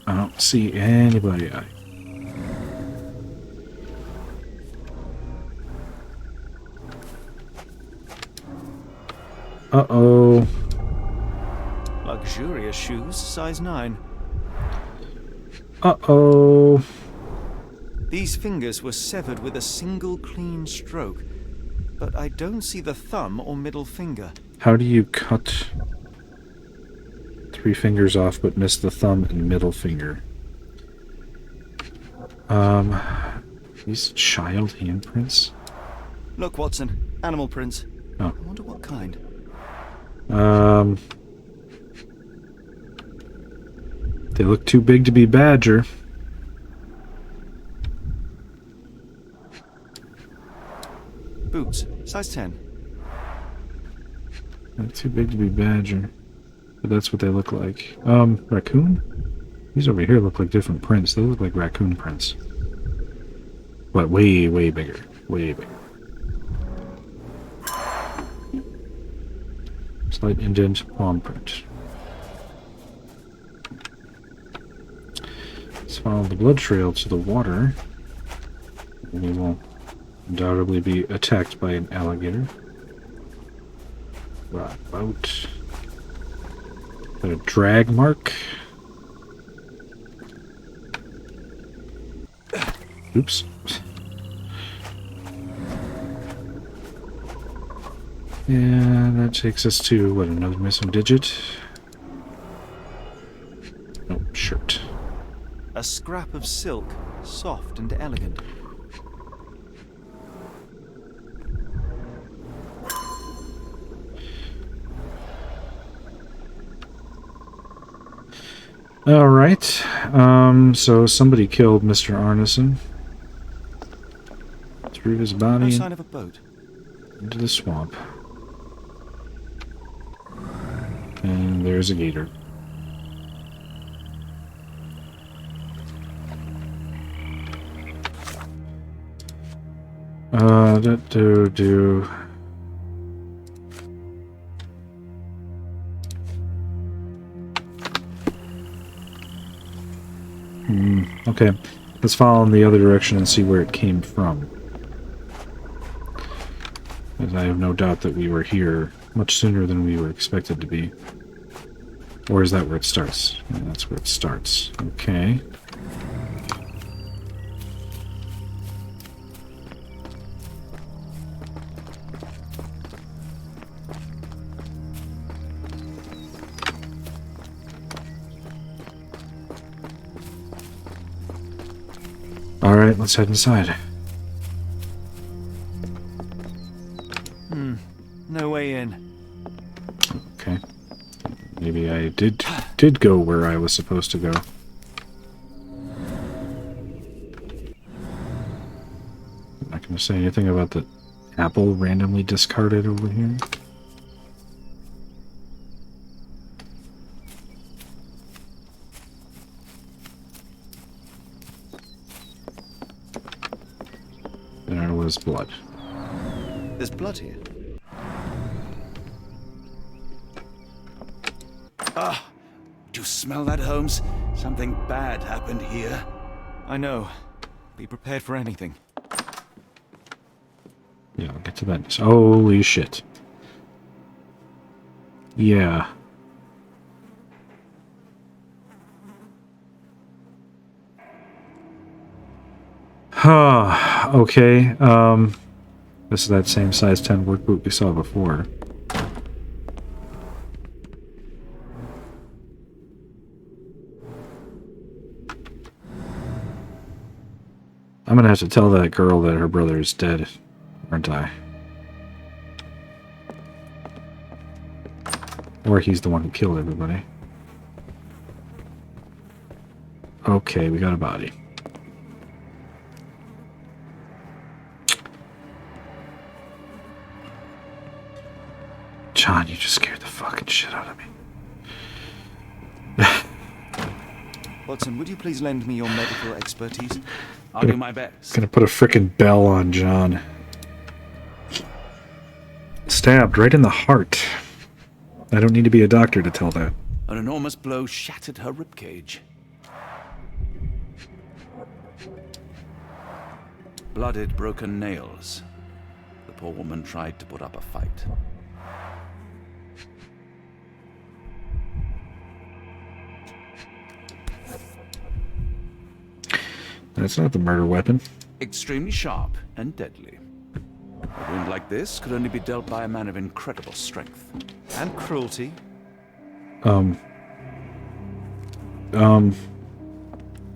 I don't see anybody. Uh-oh. Luxurious shoes, size 9. Uh-oh. These fingers were severed with a single clean stroke, but I don't see the thumb or middle finger. How do you cut 3 fingers off but miss the thumb and middle finger? These child handprints? Look, Watson. Animal prints. Oh. I wonder what kind. They look too big to be badger. Boots, size 10. Not too big to be badger. But that's what they look like. Raccoon? These over here look like different prints. They look like raccoon prints. But way, way bigger. Way bigger. Slight indent, palm print. Let's follow the blood trail to the water. We will undoubtedly be attacked by an alligator. Rock boat. Got a drag mark. Oops. And that takes us to, what, another missing digit? Oh, shirt. A scrap of silk, soft and elegant. Alright, so somebody killed Mr. Arneson. Threw his body No sign of a boat. into the swamp. And there's a gator. Okay, let's follow in the other direction and see where it came from. As I have no doubt that we were here much sooner than we were expected to be. Or is that where it starts? Yeah, that's where it starts. Okay. Alright, let's head inside. No way in. Okay. Maybe I did go where I was supposed to go. I'm not going to say anything about the apple randomly discarded over here. There was blood. There's blood here. Ah, do you smell that, Holmes? Something bad happened here. I know. Be prepared for anything. Yeah, I'll get to that. Holy shit. Yeah. Huh. Okay. This is that same size 10 work boot we saw before. I'm gonna have to tell that girl that her brother is dead, aren't I? Or he's the one who killed everybody. Okay, we got a body. John, you just scared the fucking shit out of me. Watson, would you please lend me your medical expertise? I'll do my best. Gonna put a frickin' bell on John. Stabbed right in the heart. I don't need to be a doctor to tell that. An enormous blow shattered her ribcage. Blooded, broken nails. The poor woman tried to put up a fight. That's not the murder weapon. Extremely sharp and deadly. A wound like this could only be dealt by a man of incredible strength. And cruelty.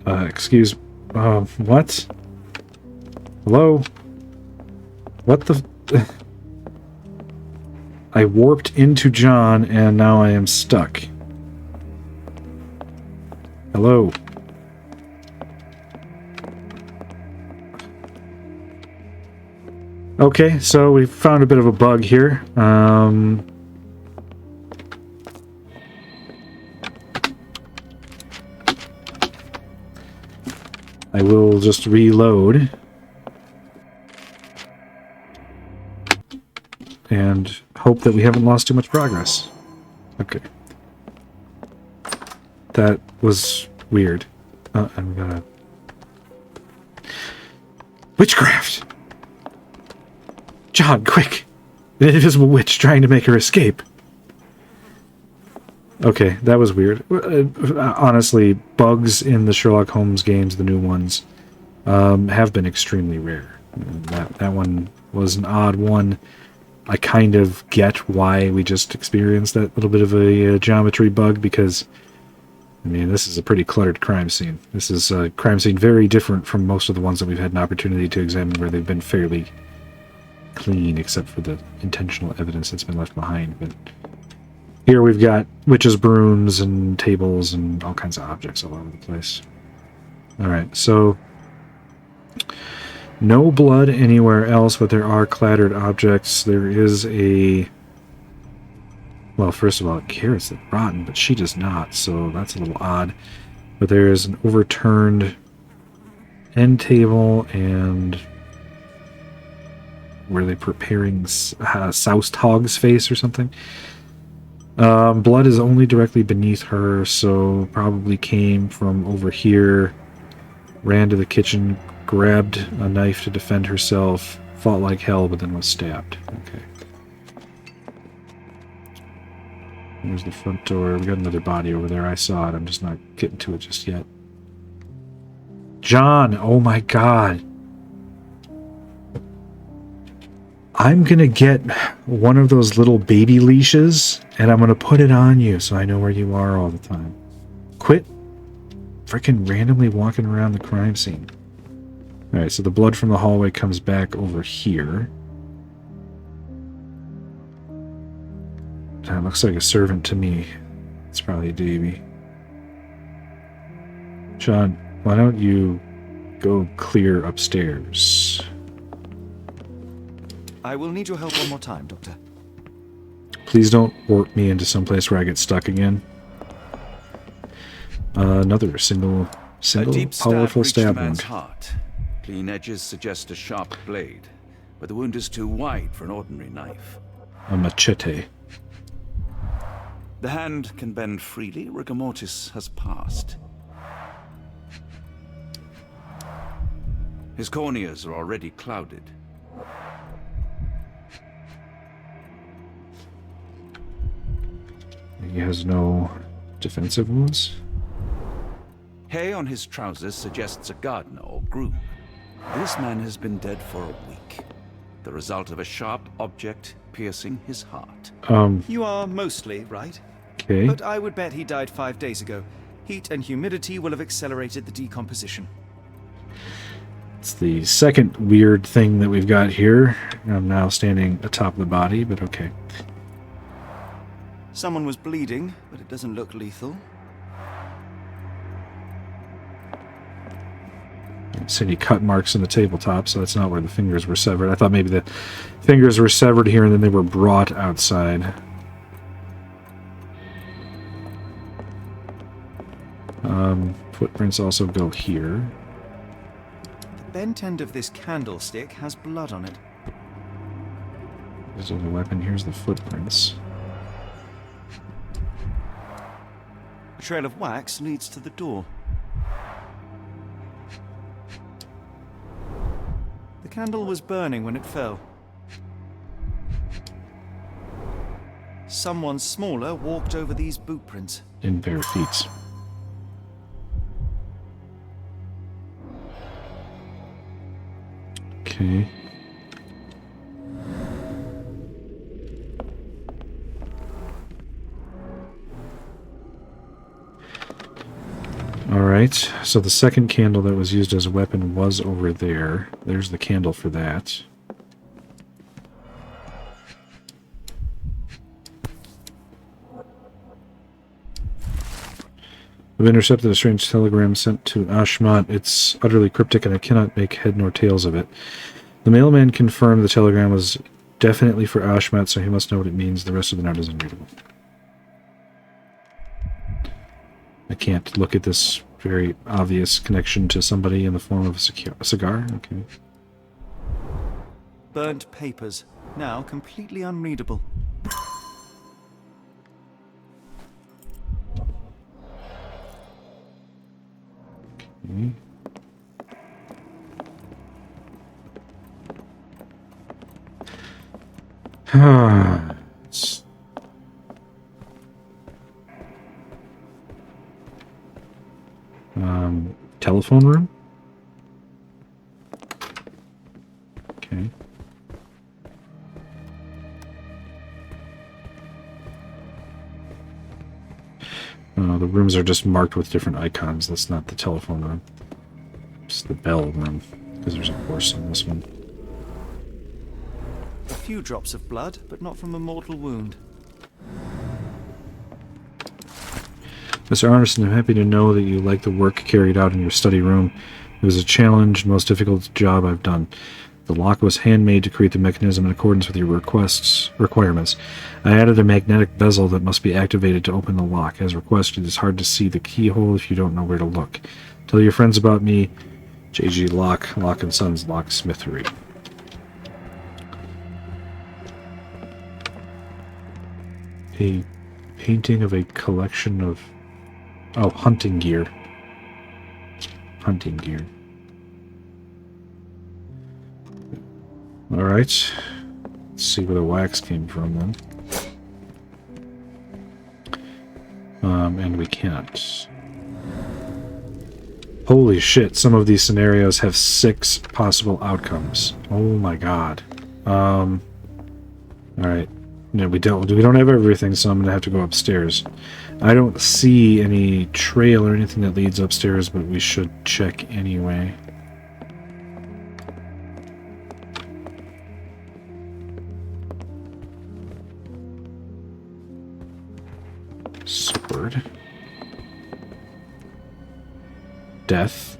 Excuse, what? Hello? What the... I warped into John, and now I am stuck. Hello? Okay, so we found a bit of a bug here. I will just reload. And hope that we haven't lost too much progress. Okay. That was weird. I'm gonna... Witchcraft! John, quick! An invisible witch trying to make her escape. Okay, that was weird. Honestly, bugs in the Sherlock Holmes games, the new ones, have been extremely rare. That one was an odd one. I kind of get why we just experienced that little bit of a geometry bug, because, I mean, this is a pretty cluttered crime scene. This is a crime scene very different from most of the ones that we've had an opportunity to examine, where they've been fairly clean, except for the intentional evidence that's been left behind. But here we've got witches' brooms and tables and all kinds of objects all over the place. Alright, so no blood anywhere else, but there are clattered objects. There is a... Well, first of all, Garrett's rotten, but she does not, so that's a little odd. But there is an overturned end table and were they preparing soused hog's face or something? Blood is only directly beneath her, so probably came from over here, ran to the kitchen, grabbed a knife to defend herself, fought like hell, but then was stabbed. Okay. There's the front door. We got another body over there. I saw it. I'm just not getting to it just yet. John! Oh my god. I'm gonna get one of those little baby leashes, and I'm gonna put it on you so I know where you are all the time. Quit freaking randomly walking around the crime scene. Alright, so the blood from the hallway comes back over here. That looks like a servant to me. It's probably Davy. John, why don't you go clear upstairs? I will need your help one more time, Doctor. Please don't warp me into some place where I get stuck again. Another single deep powerful stab man's wound. heart. Clean edges suggest a sharp blade, but the wound is too wide for an ordinary knife. A machete. The hand can bend freely. Rigor mortis has passed. His corneas are already clouded. He has no defensive wounds. Hay on his trousers suggests a gardener or groom. This man has been dead for a week. The result of a sharp object piercing his heart. You are mostly right. Okay. But I would bet he died 5 days ago. Heat and humidity will have accelerated the decomposition. It's the second weird thing that we've got here. I'm now standing atop the body, but okay. Someone was bleeding, but it doesn't look lethal. It's any cut marks in the tabletop, so that's not where the fingers were severed. I thought maybe the fingers were severed here and then they were brought outside. Footprints also go here. The bent end of this candlestick has blood on it. There's a weapon. Here's the footprints. A trail of wax leads to the door. The candle was burning when it fell. Someone smaller walked over these boot prints. In bare feet. Okay. Alright, so the second candle that was used as a weapon was over there. There's the candle for that. I've intercepted a strange telegram sent to Ashmat. It's utterly cryptic and I cannot make head nor tails of it. The mailman confirmed the telegram was definitely for Ashmat, so he must know what it means. The rest of the note is unreadable. I can't look at this very obvious connection to somebody in the form of a cigar. Okay. Burnt papers, now completely unreadable. Okay. Telephone room? Okay. The rooms are just marked with different icons. That's not the telephone room. It's the bell room, because there's a horse on this one. A few drops of blood, but not from a mortal wound. Mr. Arneson, I'm happy to know that you like the work carried out in your study room. It was a challenge, most difficult job I've done. The lock was handmade to create the mechanism in accordance with your requirements. I added a magnetic bezel that must be activated to open the lock. As requested, it's hard to see the keyhole if you don't know where to look. Tell your friends about me, J.G. Locke, Locke & Sons Locksmithery. A painting of a collection of... Oh, hunting gear. Hunting gear. Alright. Let's see where the wax came from then. And we can't. Holy shit, some of these scenarios have 6 possible outcomes. Oh my god. Alright. No, we don't have everything, so I'm gonna have to go upstairs. I don't see any trail or anything that leads upstairs, but we should check anyway. Sword. Death.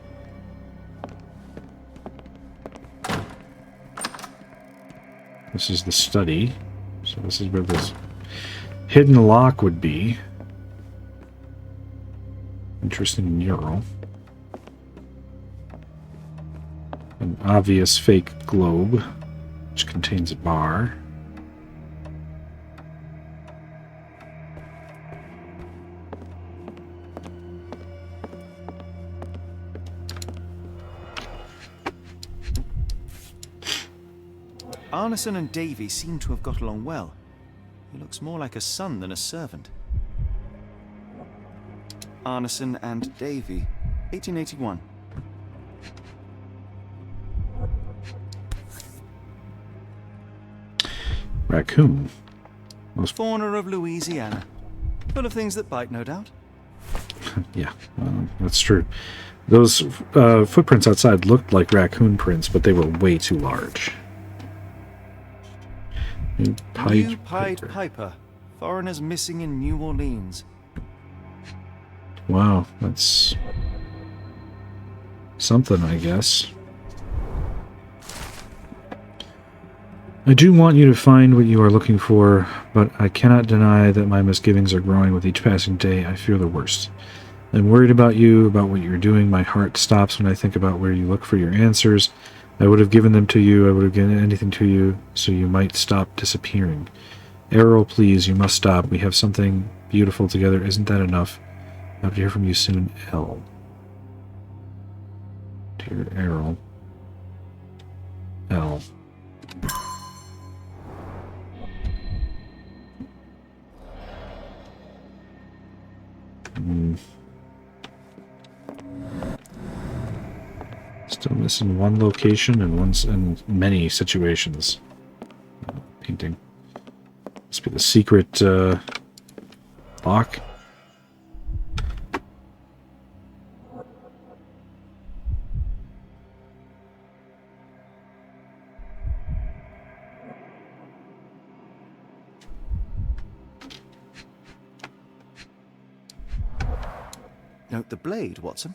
This is the study. So this is where this hidden lock would be. Interesting mural. An obvious fake globe, which contains a bar. Arneson and Davy seem to have got along well. He looks more like a son than a servant. Arneson and Davy, 1881. Raccoon. Fauna of Louisiana. Full of things that bite, no doubt. Yeah, that's true. Those footprints outside looked like raccoon prints, but they were way too large. New Pied Piper. Foreigners missing in New Orleans. Wow, that's something, I guess. I do want you to find what you are looking for, but I cannot deny that my misgivings are growing with each passing day. I fear the worst. I'm worried about you, about what you're doing. My heart stops when I think about where you look for your answers. I would have given them to you. I would have given anything to you, so you might stop disappearing. Errol, please, you must stop. We have something beautiful together. Isn't that enough? I hope to hear from you soon, L. Dear Errol. L. Still missing one location and many situations. Painting. Must be the secret lock. Note the blade, Watson.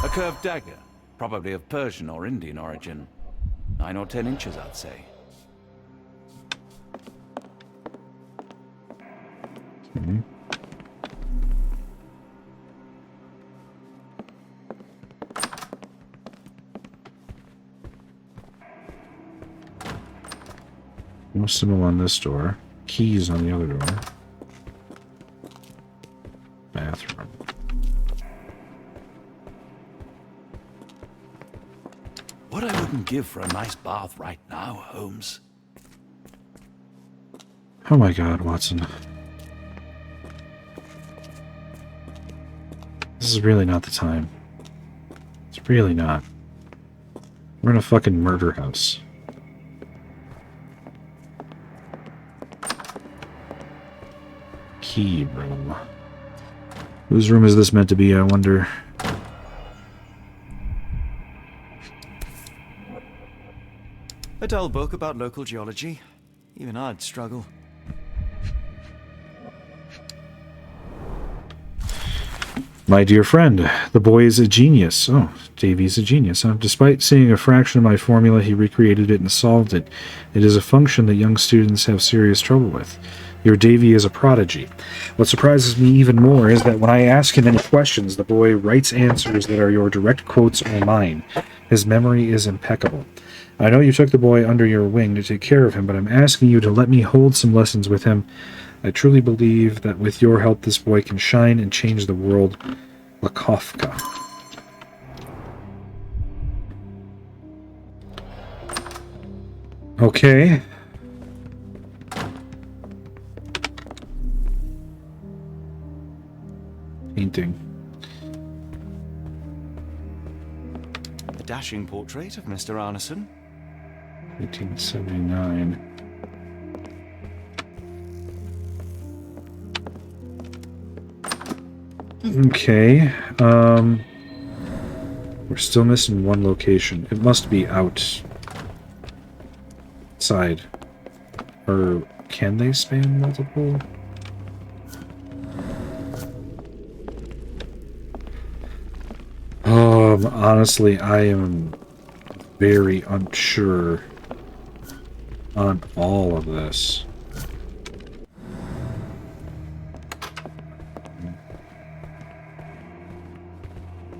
A curved dagger, probably of Persian or Indian origin. 9 or 10 inches, I'd say. Mm-hmm. No symbol on this door. Keys on the other door. Bathroom. What I wouldn't give for a nice bath right now, Holmes. Oh my god, Watson. This is really not the time. It's really not. We're in a fucking murder house. Key room. Whose room is this meant to be, I wonder? A dull book about local geology. Even I'd struggle. My dear friend, the boy is a genius. Oh, Davy's a genius. Despite seeing a fraction of my formula, he recreated it and solved it. It is a function that young students have serious trouble with. Your Davy is a prodigy. What surprises me even more is that when I ask him any questions, the boy writes answers that are your direct quotes or mine. His memory is impeccable. I know you took the boy under your wing to take care of him, but I'm asking you to let me hold some lessons with him. I truly believe that with your help, this boy can shine and change the world. Lakovka. Okay. Painting. The dashing portrait of Mr. Arneson. 1879. Okay. We're still missing one location. It must be outside. Or can they span multiple? Honestly, I am very unsure on all of this.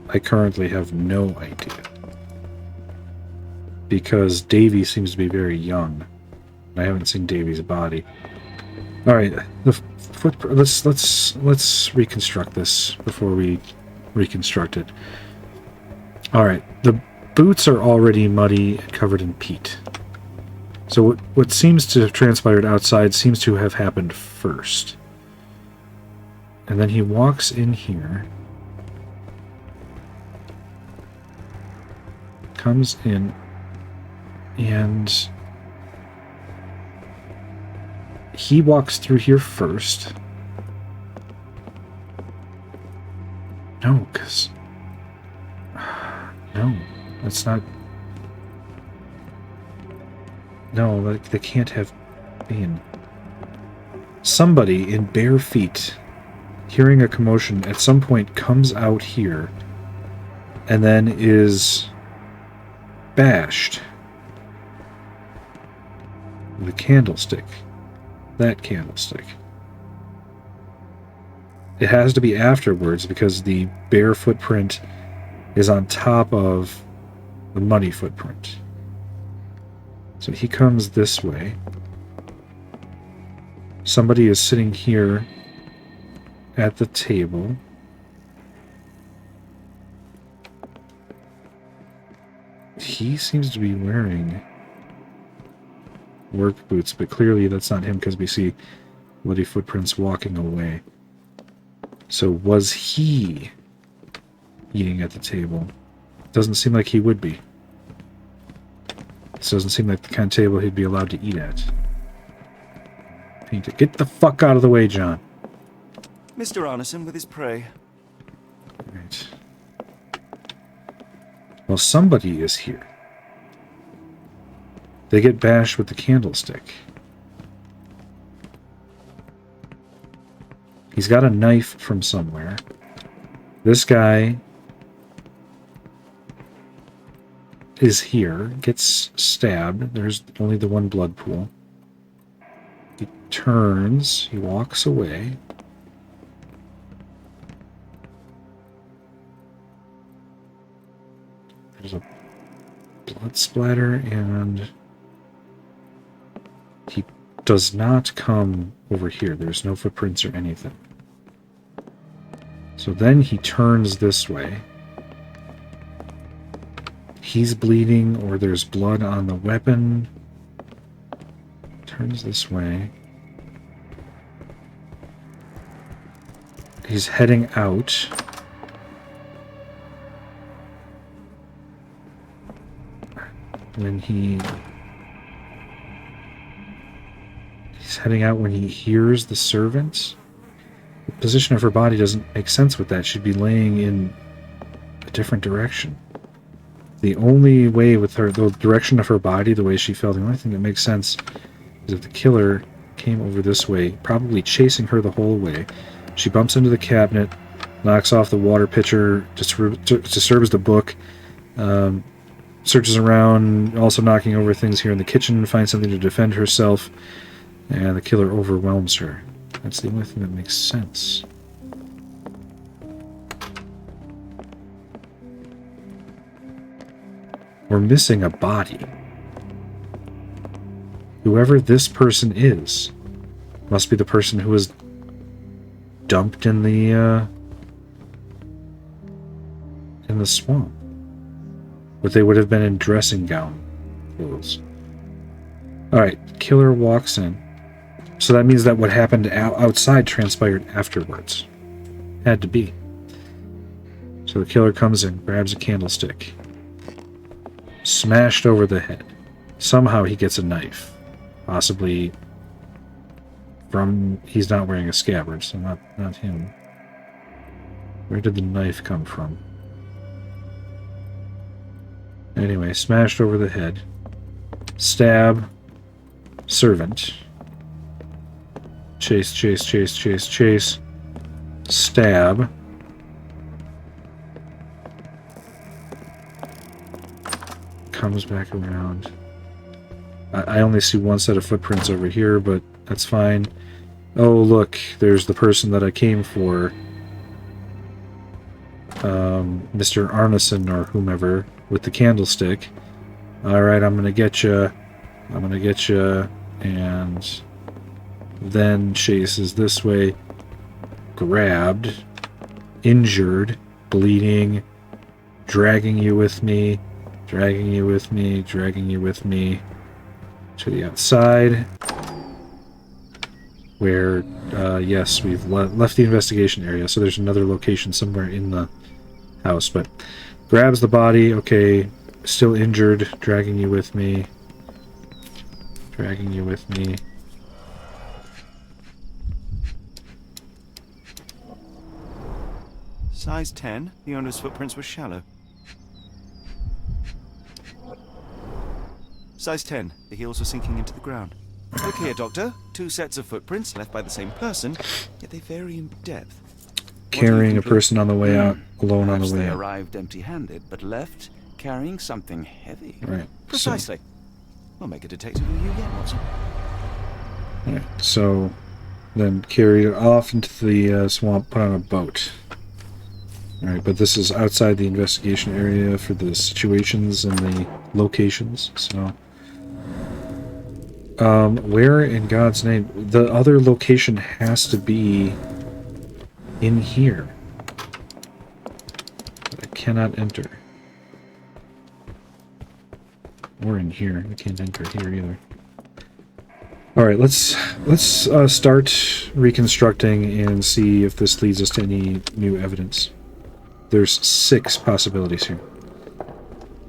I currently have no idea. Because Davy seems to be very young. I haven't seen Davy's body. Alright, the footprint. Let's reconstruct this before we reconstruct it. Alright, the boots are already muddy and covered in peat. So what seems to have transpired outside seems to have happened first. And then he walks in here. Comes in. And he walks through here first. No, because... No, that's not... No, like, they can't have been. Somebody in bare feet, hearing a commotion, at some point comes out here, and then is bashed. The candlestick. That candlestick. It has to be afterwards because the bare footprint is on top of the muddy footprint. So he comes this way. Somebody is sitting here at the table. He seems to be wearing work boots, but clearly that's not him because we see bloody footprints walking away. So was he eating at the table? Doesn't seem like he would be. This doesn't seem like the kind of table he'd be allowed to eat at. Get the fuck out of the way, John. Mr. Arneson with his prey. Right. Well, somebody is here. They get bashed with the candlestick. He's got a knife from somewhere. This guy is here, gets stabbed. There's only the one blood pool. He turns, he walks away. There's a blood splatter, and he does not come over here. There's no footprints or anything. So then he turns this way. He's bleeding, or there's blood on the weapon. Turns this way. He's heading out. When he's heading out when he hears the servants. The position of her body doesn't make sense with that. She'd be laying in a different direction. The only way with her, the direction of her body, the way she fell, the only thing that makes sense is if the killer came over this way, probably chasing her the whole way. She bumps into the cabinet, knocks off the water pitcher, disturbs the book, searches around, also knocking over things here in the kitchen, finds something to defend herself, and the killer overwhelms her. That's the only thing that makes sense. We're missing a body. Whoever this person is must be the person who was dumped in the swamp. But they would have been in dressing gown clothes. Alright, killer walks in. So that means that what happened outside transpired afterwards. Had to be. So the killer comes in, grabs a candlestick. Smashed over the head. Somehow he gets a knife. Possibly from... He's not wearing a scabbard, so not him. Where did the knife come from? Anyway, smashed over the head. Stab. Servant. Chase, chase, chase, chase, chase. Stab. Comes back around. I only see one set of footprints over here, but that's fine. Oh, look, there's the person that I came for. Mr. Arneson or whomever with the candlestick. Alright, I'm gonna get you. I'm gonna get you. And then chases this way. Grabbed. Injured. Bleeding. Dragging you with me. Dragging you with me. Dragging you with me. To the outside. Where, yes, we've left the investigation area. So there's another location somewhere in the house. But grabs the body. Okay. Still injured. Dragging you with me. Dragging you with me. Size 10. The owner's footprints were shallow. Size 10. The heels were sinking into the ground. Look here, Doctor. 2 sets of footprints left by the same person, yet they vary in depth. Carrying a person on the way out, alone on the way they out. arrived empty-handed, but left carrying something heavy. Right. Precisely. We'll make a detective of you yet, Watson. Right. So then carried off into the swamp, put on a boat. Alright, but this is outside the investigation area for the situations and the locations, so... where in God's name? The other location has to be in here. But I cannot enter. Or in here. I can't enter here either. Alright, let's start reconstructing and see if this leads us to any new evidence. There's 6 possibilities here.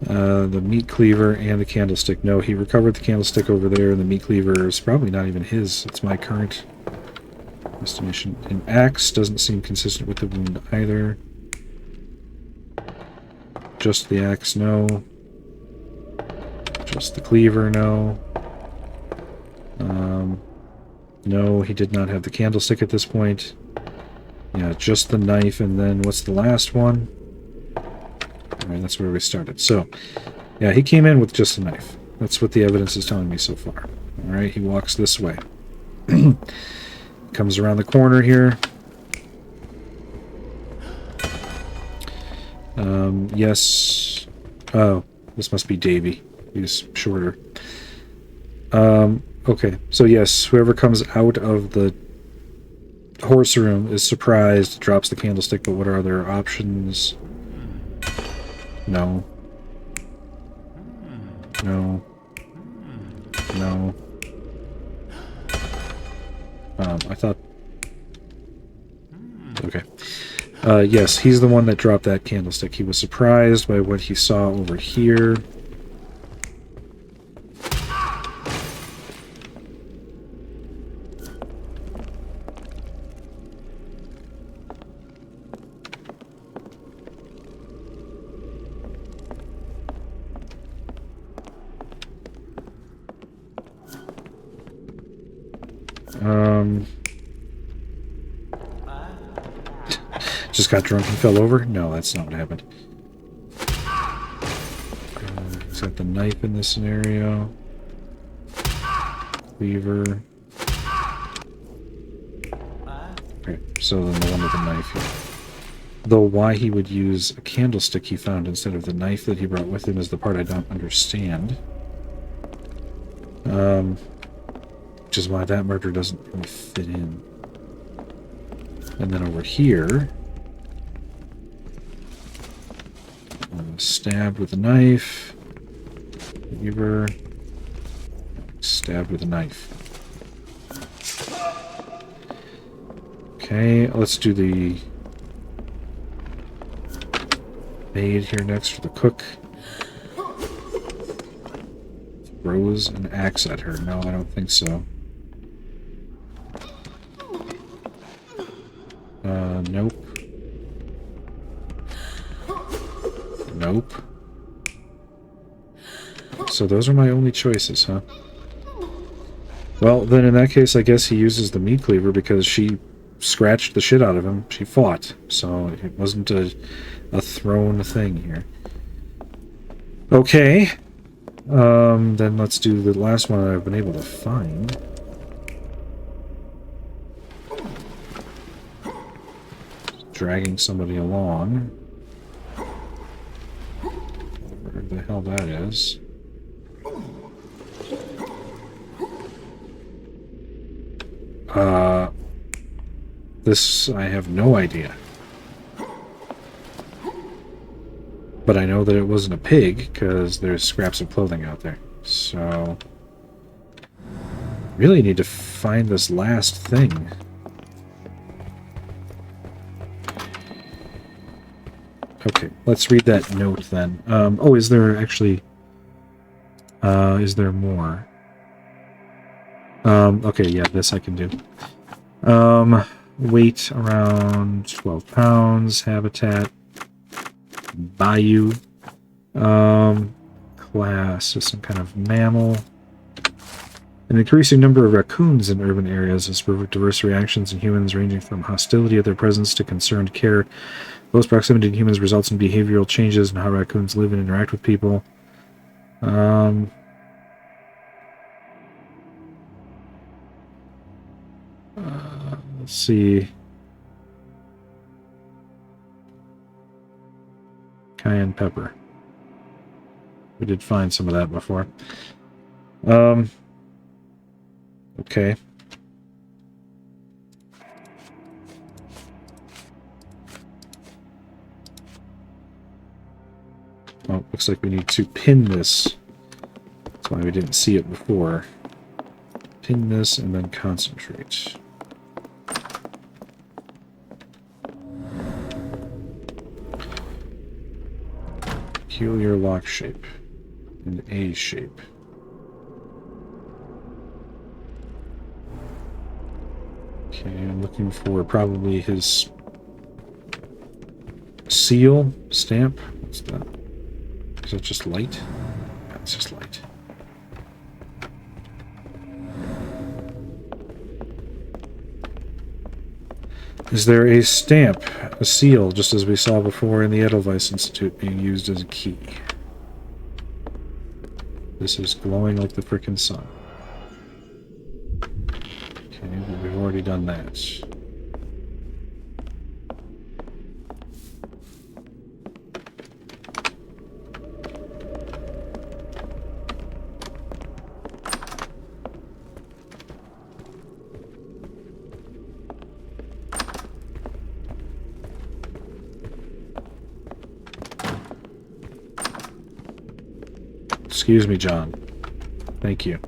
The meat cleaver and the candlestick. No, he recovered the candlestick over there, and the meat cleaver is probably not even his. It's my current estimation. An axe doesn't seem consistent with the wound either. Just the axe, no. Just the cleaver, no. No, he did not have the candlestick at this point. Yeah, just the knife, and then what's the last one? Alright, that's where we started. So, yeah, he came in with just a knife. That's what the evidence is telling me so far. Alright, he walks this way. Comes around the corner here. Yes. Oh, this must be Davy. He's shorter. Okay, so yes, whoever comes out of the horse room is surprised, drops the candlestick, but what are other options? No. No. No. I thought... Okay. Yes, he's the one that dropped that candlestick. He was surprised by what he saw over here. Just got drunk and fell over? No, that's not what happened. He's got the knife in this scenario. Cleaver. Okay, so then the one with the knife here. Though why he would use a candlestick he found instead of the knife that he brought with him is the part I don't understand. which is why that murder doesn't really fit in. And then over here, stabbed with a knife. Weaver, stabbed with a knife. Okay, let's do the maid here next for the cook. Throws an axe at her. No, I don't think so. Nope. Nope. So those are my only choices, huh? Well, then in that case, I guess he uses the meat cleaver because she scratched the shit out of him. She fought. So it wasn't a thrown thing here. Okay. Then let's do the last one I've been able to find. Dragging somebody along. Where the hell that is. This, I have no idea. But I know that it wasn't a pig, because there's scraps of clothing out there. So... really need to find this last thing. Okay, let's read that note then. Oh, is there actually... is there more? Okay, yeah, this I can do. Weight around 12 pounds. Habitat. Bayou. Class is some kind of mammal. An increasing number of raccoons in urban areas has provoked diverse reactions in humans, ranging from hostility at their presence to concerned care. Close proximity to humans results in behavioral changes in how raccoons live and interact with people. Let's see. Cayenne pepper. We did find some of that before. Okay. Oh, looks like we need to pin this. That's why we didn't see it before. Pin this and then concentrate. Peculiar lock shape. An A shape. Okay, I'm looking for probably his seal stamp. What's that? Is that just light? Yeah, it's just light. Is there a stamp, a seal, just as we saw before in the Edelweiss Institute, being used as a key? This is glowing like the frickin' sun. Okay, but we've already done that. Excuse me, John. Thank you.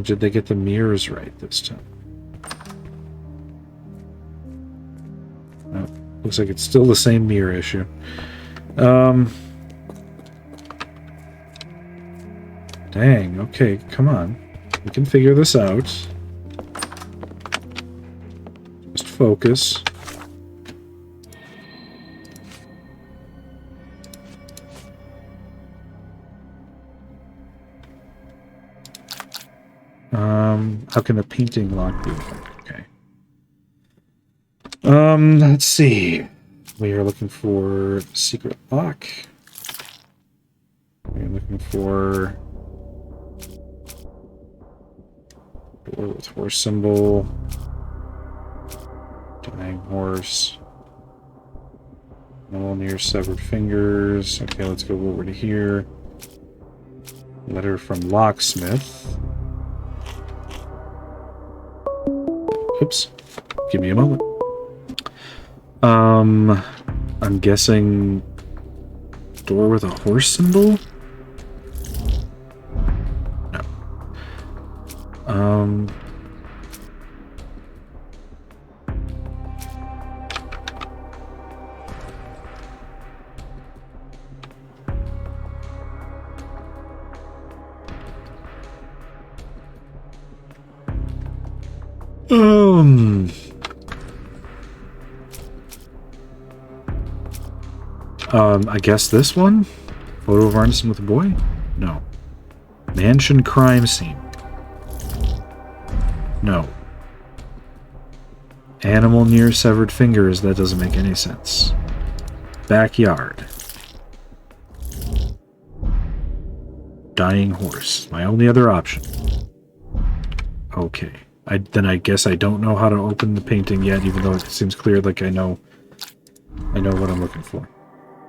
Did they get the mirrors right this time? No, looks like it's still the same mirror issue. Dang, okay, come on. We can figure this out. Just focus. How can a painting lock be? Okay. Let's see. We are looking for secret lock. We're looking for door with horse symbol. Dying horse. All near severed fingers. Okay, let's go over to here. Letter from Locksmith. Oops. Give me a moment. I'm guessing door with a horse symbol? No. I guess this one? Photo of Arneson with a boy? No. Mansion crime scene. No. Animal near severed fingers, that doesn't make any sense. Backyard. Dying horse. My only other option. Okay. Then I guess I don't know how to open the painting yet, even though it seems clear like I know what I'm looking for.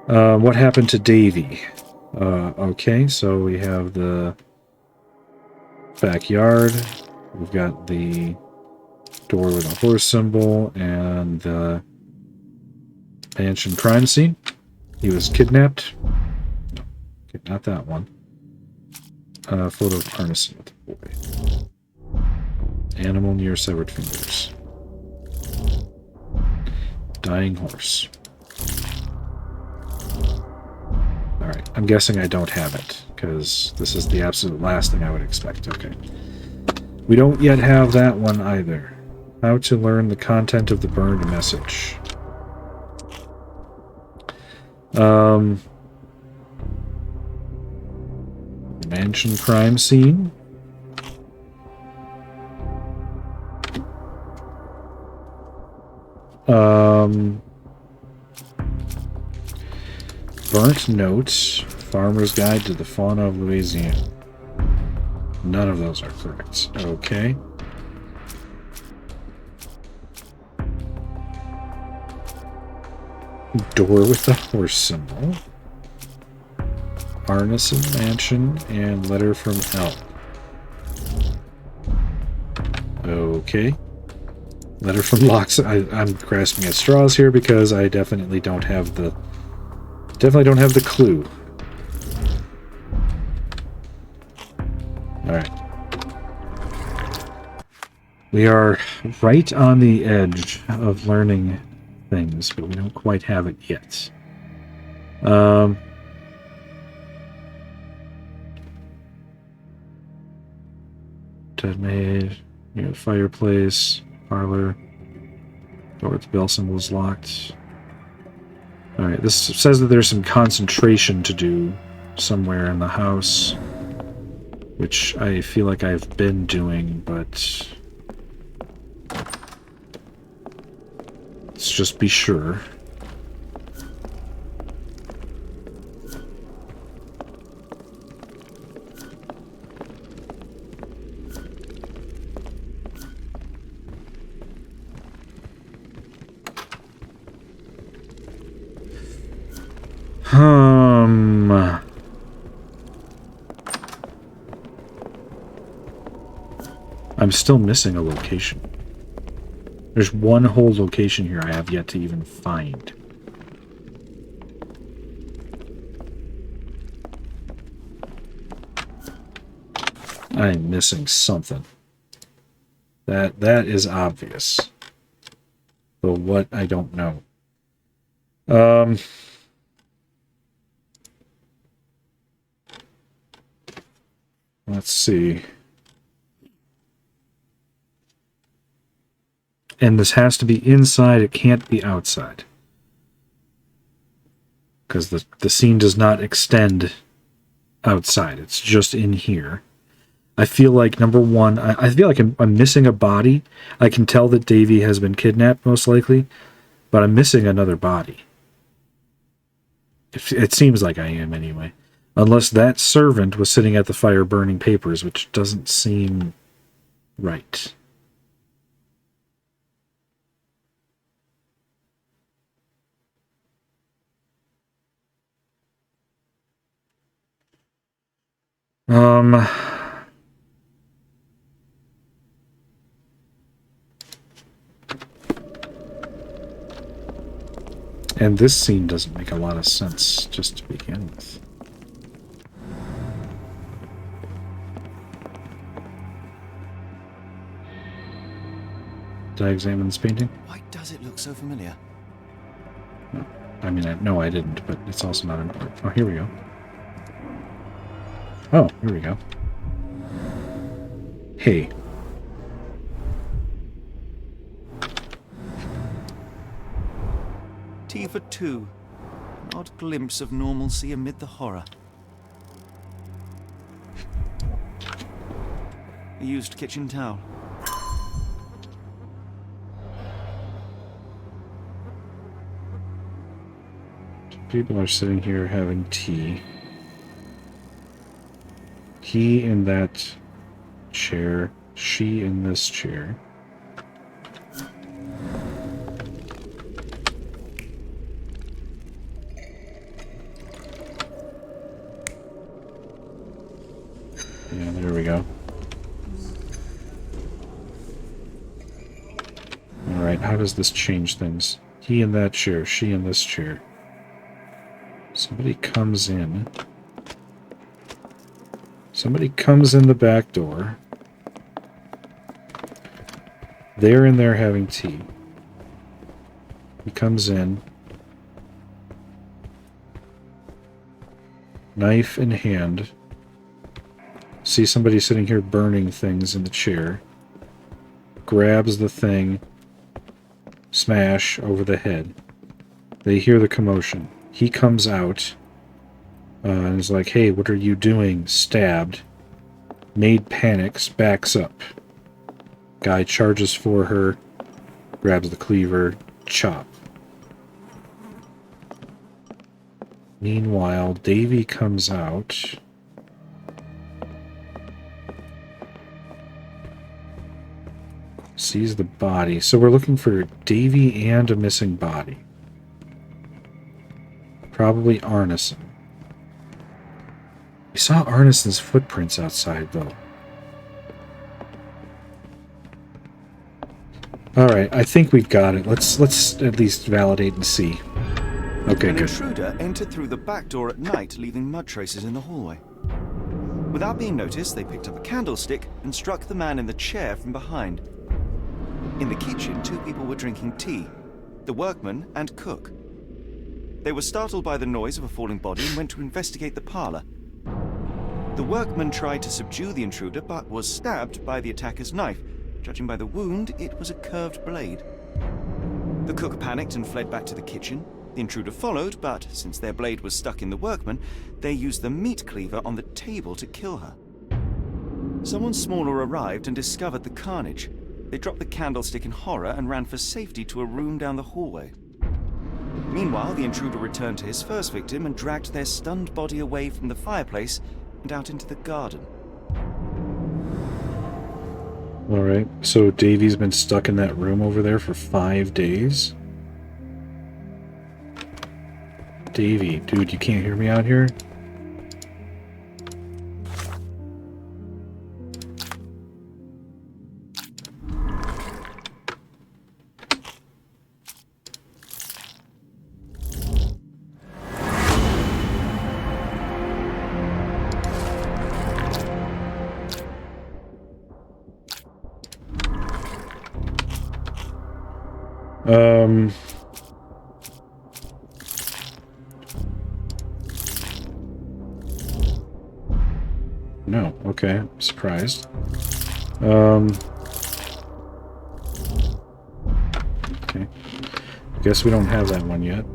What happened to Davy? Okay, so we have the backyard. We've got the door with a horse symbol and the mansion crime scene. He was kidnapped. No, okay, not that one. Photo of Arneson with the boy. Animal near severed fingers. Dying horse. Alright, I'm guessing I don't have it, because this is the absolute last thing I would expect. Okay. We don't yet have that one either. How to learn the content of the burned message. Mansion crime scene. Burnt notes. Farmer's Guide to the Fauna of Louisiana. None of those are correct. Okay. Door with the horse symbol. Arneson Mansion and letter from L. Okay. Letter from Locks. I'm grasping at straws here because I definitely don't have the clue. Alright. We are right on the edge of learning things, but we don't quite have it yet. Detonated near the fireplace, parlor. Door with the bell symbol is locked. Alright, this says that there's some concentration to do somewhere in the house, which I feel like I've been doing, but let's just be sure. I'm still missing a location. There's one whole location here I have yet to even find. I'm missing something. That is obvious. But what, I don't know. Let's see. And this has to be inside, it can't be outside. Because the scene does not extend outside, it's just in here. I feel like, number one, I feel like I'm missing a body. I can tell that Davy has been kidnapped, most likely, but I'm missing another body. It seems like I am, anyway. Unless that servant was sitting at the fire burning papers, which doesn't seem right. Um... And this scene doesn't make a lot of sense, just to begin with. Did I examine this painting? Why does it look so familiar? No. I mean, no, I didn't, but it's also not important. Oh, here we go. Oh, here we go. Hey. Tea for two. An odd glimpse of normalcy amid the horror. A used kitchen towel. People are sitting here having tea. He in that chair, she in this chair. Yeah, there we go. Alright, how does this change things? He in that chair, she in this chair. Somebody comes in. Somebody comes in the back door. They're in there having tea. He comes in. Knife in hand. See somebody sitting here burning things in the chair. Grabs the thing. Smash over the head. They hear the commotion. He comes out and is like, hey, what are you doing? Stabbed. Maid panics, backs up. Guy charges for her, grabs the cleaver, chop. Meanwhile, Davy comes out. Sees the body. So we're looking for Davy and a missing body. Probably Arneson. We saw Arneson's footprints outside, though. Alright, I think we've got it. Let's at least validate and see. Okay, An good. intruder entered through the back door at night, leaving mud traces in the hallway. Without being noticed, they picked up a candlestick and struck the man in the chair from behind. In the kitchen, two people were drinking tea, the workman and cook. They were startled by the noise of a falling body and went to investigate the parlor. The workman tried to subdue the intruder, but was stabbed by the attacker's knife. Judging by the wound, it was a curved blade. The cook panicked and fled back to the kitchen. The intruder followed, but since their blade was stuck in the workman, they used the meat cleaver on the table to kill her. Someone smaller arrived and discovered the carnage. They dropped the candlestick in horror and ran for safety to a room down the hallway. Meanwhile, the intruder returned to his first victim and dragged their stunned body away from the fireplace and out into the garden. Alright, so Davy's been stuck in that room over there for 5 days? Davy, dude, you can't hear me out here? No, okay, I'm surprised. Okay. Guess we don't have that one yet.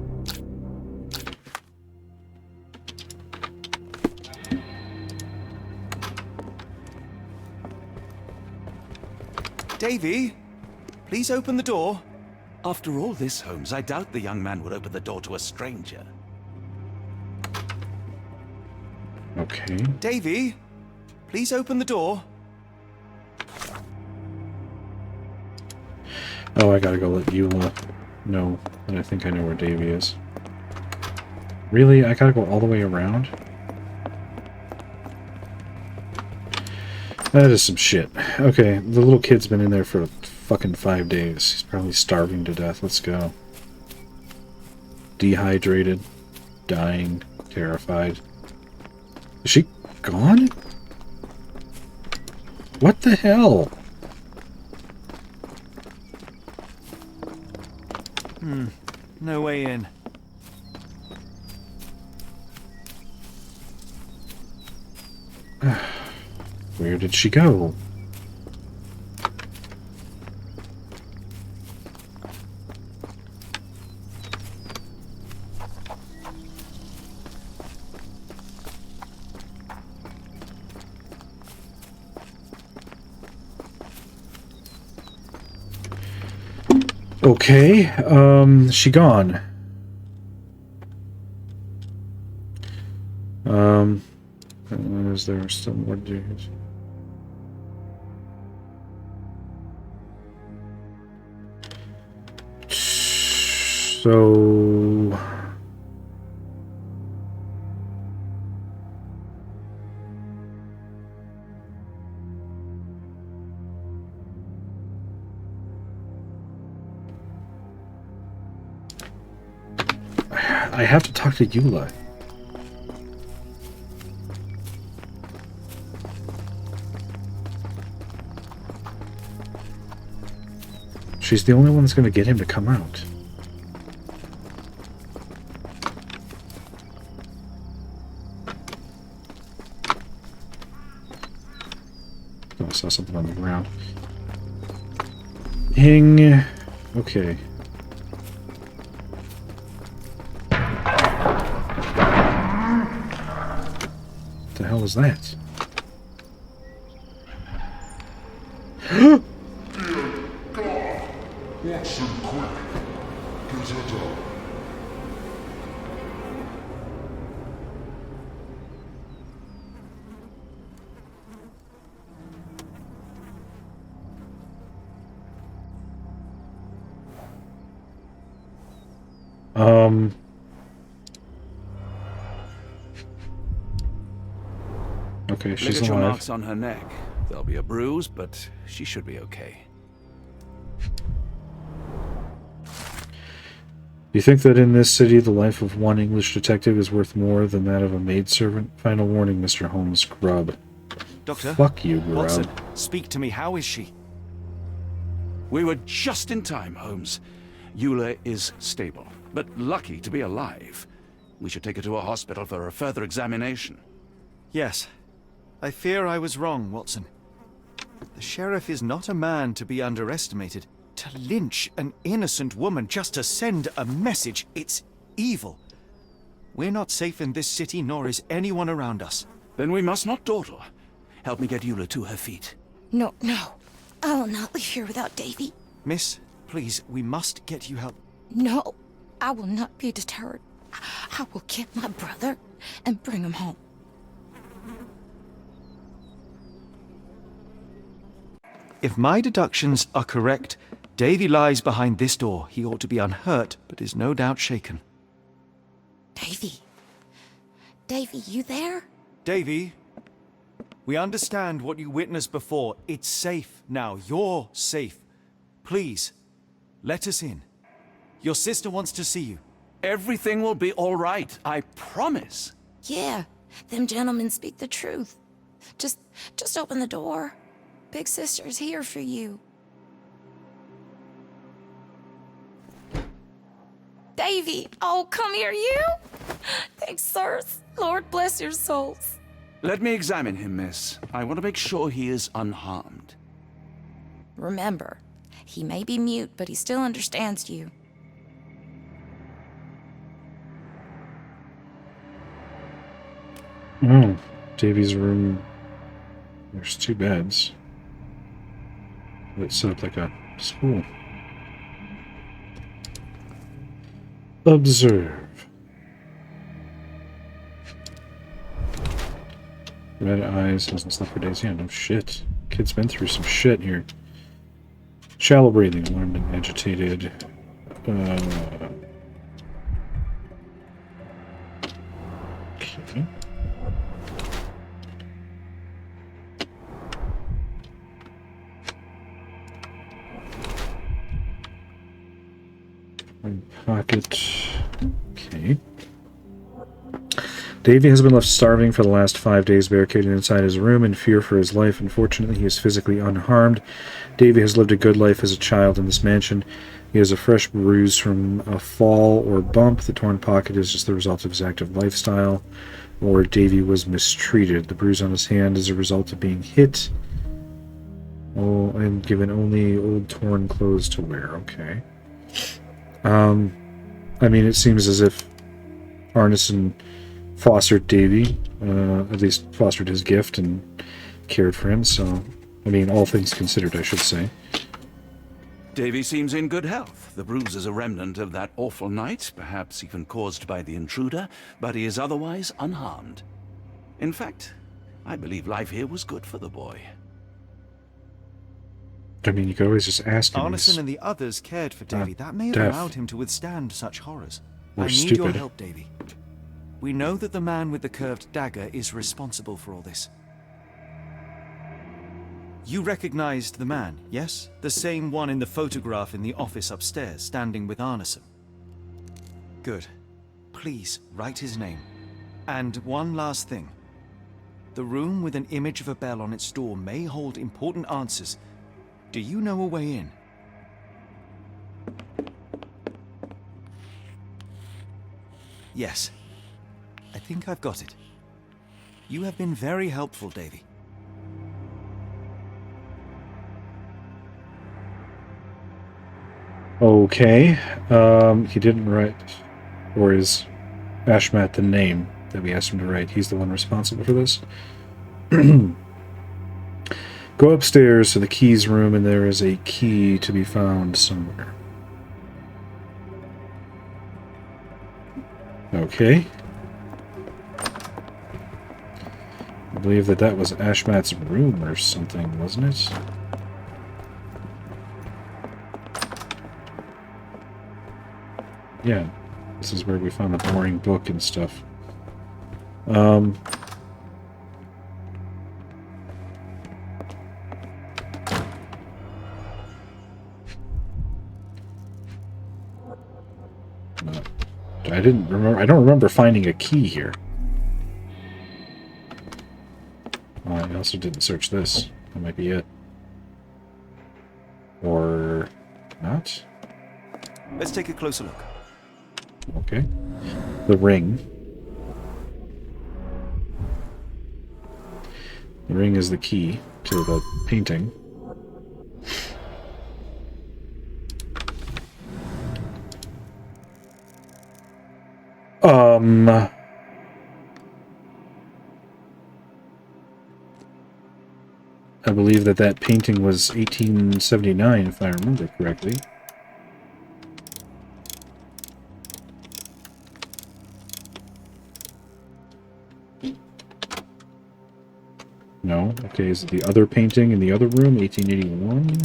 Davy, please open the door. After all this, Holmes, I doubt the young man would open the door to a stranger. Okay. Davy, please open the door. Oh, I gotta go let Eula know that I think I know where Davy is. Really? I gotta go all the way around? That is some shit. Okay, the little kid's been in there for fucking 5 days. He's probably starving to death. Let's go. Dehydrated. Dying. Terrified. Is she gone? What the hell? No way in. Where did she go? Okay, she gone. Is there still more dudes? So... I have to talk to Eula. She's the only one that's going to get him to come out. Oh, I saw something on the ground. Hing. Okay. What the hell is that? Watson, quick! Get her done. Okay, she's Ligature alive. marks on her neck. There'll be a bruise, but she should be okay. Do you think that in this city the life of one English detective is worth more than that of a maidservant? Final warning, Mr. Holmes, Grub. Doctor? Fuck you, Grub. Watson, speak to me. How is she? We were just in time, Holmes. Eula is stable, but lucky to be alive. We should take her to a hospital for a further examination. Yes. I fear I was wrong, Watson. The sheriff is not a man to be underestimated. To lynch an innocent woman just to send a message, it's evil. We're not safe in this city, nor is anyone around us. Then we must not dawdle. Help me get Eula to her feet. No, no. I will not leave here without Davy. Miss, please, we must get you help. No, I will not be deterred. I will get my brother and bring him home. If my deductions are correct, Davy lies behind this door. He ought to be unhurt, but is no doubt shaken. Davy. Davy, you there? Davy, we understand what you witnessed before. It's safe now. You're safe. Please, let us in. Your sister wants to see you. Everything will be all right, I promise. Yeah, them gentlemen speak the truth. Just open the door. Big sister's here for you. Davy! Oh, come here, you! Thanks, sirs. Lord bless your souls. Let me examine him, miss. I want to make sure he is unharmed. Remember, he may be mute, but he still understands you. Oh, Davy's room. There's 2 beds. It's set up like a school. Observe. Red eyes, hasn't slept for days. Yeah, no shit. Kid's been through some shit here. Shallow breathing, alarmed and agitated. Okay. pocket. Okay. Davy has been left starving for the last 5 days, barricaded inside his room in fear for his life. Unfortunately, he is physically unharmed. Davy has lived a good life as a child in this mansion. He has a fresh bruise from a fall or bump. The torn pocket is just the result of his active lifestyle, or Davy was mistreated. The bruise on his hand is a result of being hit. Oh, and given only old torn clothes to wear. Okay. I mean, it seems as if Arneson fostered Davy, at least fostered his gift and cared for him, so, I mean, all things considered, I should say. Davy seems in good health. The bruise is a remnant of that awful night, perhaps even caused by the intruder, but he is otherwise unharmed. In fact, I believe life here was good for the boy. I mean, you could always just ask him. Arneson and the others cared for Davy. That may have deaf. allowed him to withstand such horrors. Or I need stupid. your help, Davy. We know that the man with the curved dagger is responsible for all this. You recognized the man, yes? The same one in the photograph in the office upstairs, standing with Arneson. Good. Please, write his name. And one last thing. The room with an image of a bell on its door may hold important answers. Do you know a way in? Yes. I think I've got it. You have been very helpful, Davy. Okay. He didn't write, or is Ashmat the name that we asked him to write? He's the one responsible for this. Go upstairs to the keys room, and there is a key to be found somewhere. Okay. I believe that was Ashmat's room or something, wasn't it? Yeah. This is where we found the boring book and stuff. I don't remember finding a key here. I also didn't search this. That might be it. Or not? Let's take a closer look. Okay. The ring. The ring is the key to the painting. I believe that painting was 1879, if I remember correctly. No? Okay, is it the other painting in the other room, 1881?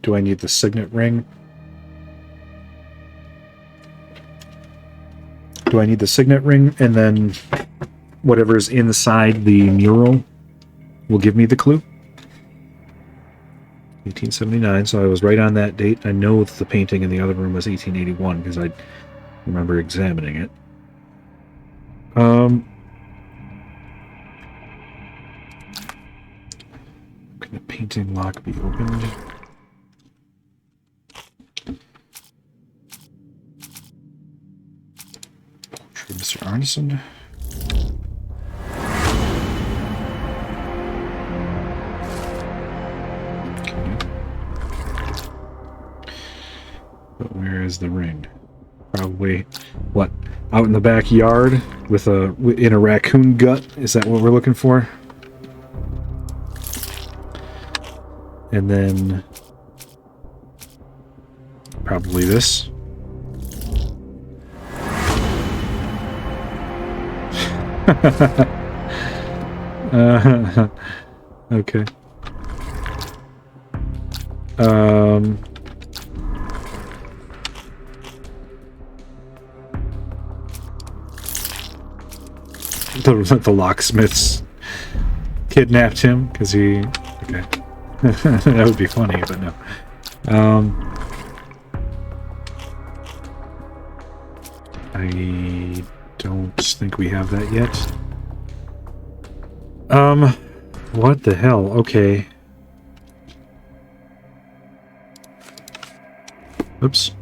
Do I need the signet ring? Do I need the signet ring, and then whatever's inside the mural will give me the clue? 1879, so I was right on that date. I know that the painting in the other room was 1881 because I remember examining it. Can the painting lock be opened? Mr. Arneson. Okay. But where is the ring? Probably, what, out in the backyard with in a raccoon gut? Is that what we're looking for? And then probably this. Okay. The locksmiths kidnapped him because he... Okay. That would be funny, but no. I don't think we have that yet. What the hell? Okay. Oops.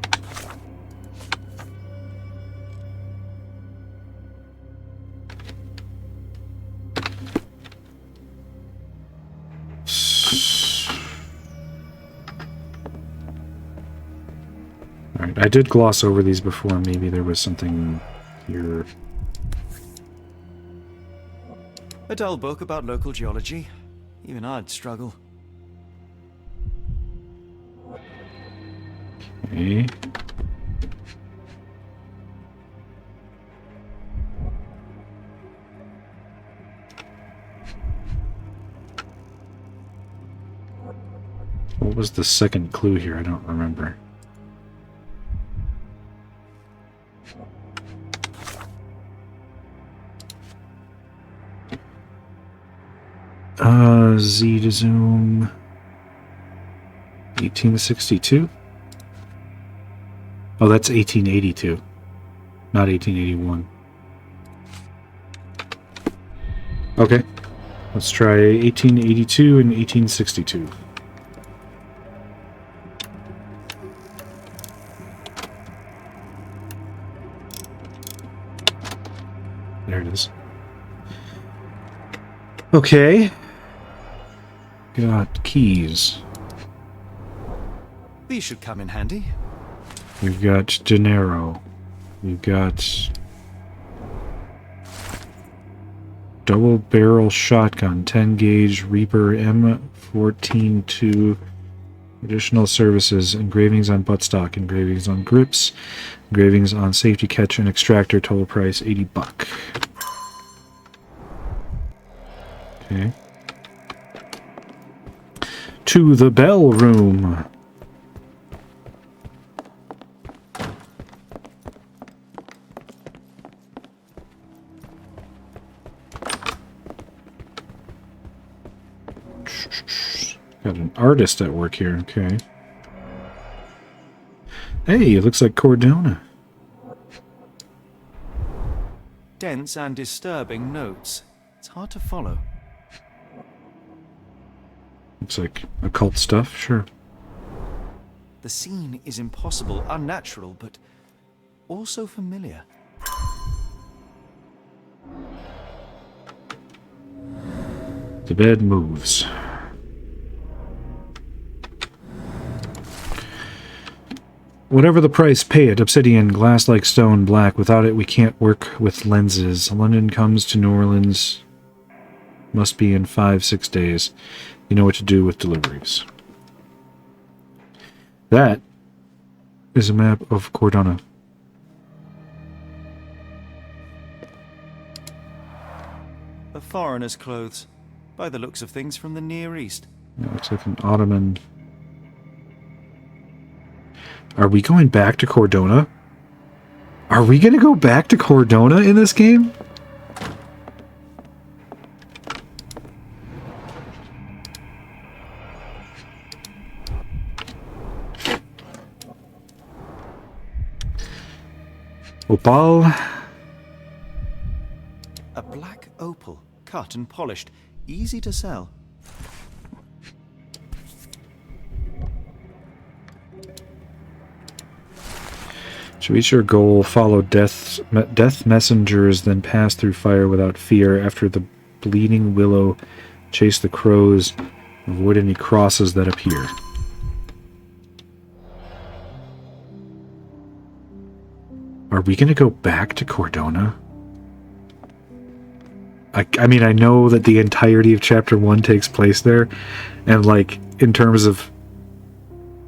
Alright, I did gloss over these before. Maybe there was something here. A dull book about local geology. Even I'd struggle. Okay. What was the second clue here? I don't remember. Z to zoom. 1862? Oh, that's 1882. Not 1881. Okay. Let's try 1882 and 1862. There it is. Okay. Got keys. These should come in handy. We've got dinero. We've got double barrel shotgun, 10 gauge Reaper M14-2. Additional services, engravings on buttstock, engravings on grips, engravings on safety catch and extractor, total price $80. Okay. To the bell room. Got an artist at work here, okay. Hey, it looks like Cordona. Dense and disturbing notes. It's hard to follow. Looks like occult stuff, sure. The scene is impossible, unnatural, but also familiar. The bed moves. Whatever the price, pay it. Obsidian, glass like stone, black. Without it, we can't work with lenses. London comes to New Orleans. Must be in 5-6 days. You know what to do with deliveries. That is a map of Cordona. A foreigner's clothes, by the looks of things from the Near East. It looks like an Ottoman. Are we going back to Cordona? Are we going to go back to Cordona in this game? Opal. A black opal, cut and polished, easy to sell. To reach your goal, follow death messengers, then pass through fire without fear. After the bleeding willow, chase the crows, avoid any crosses that appear. Are we going to go back to Cordona? I mean, I know that the entirety of Chapter 1 takes place there, and, like, in terms of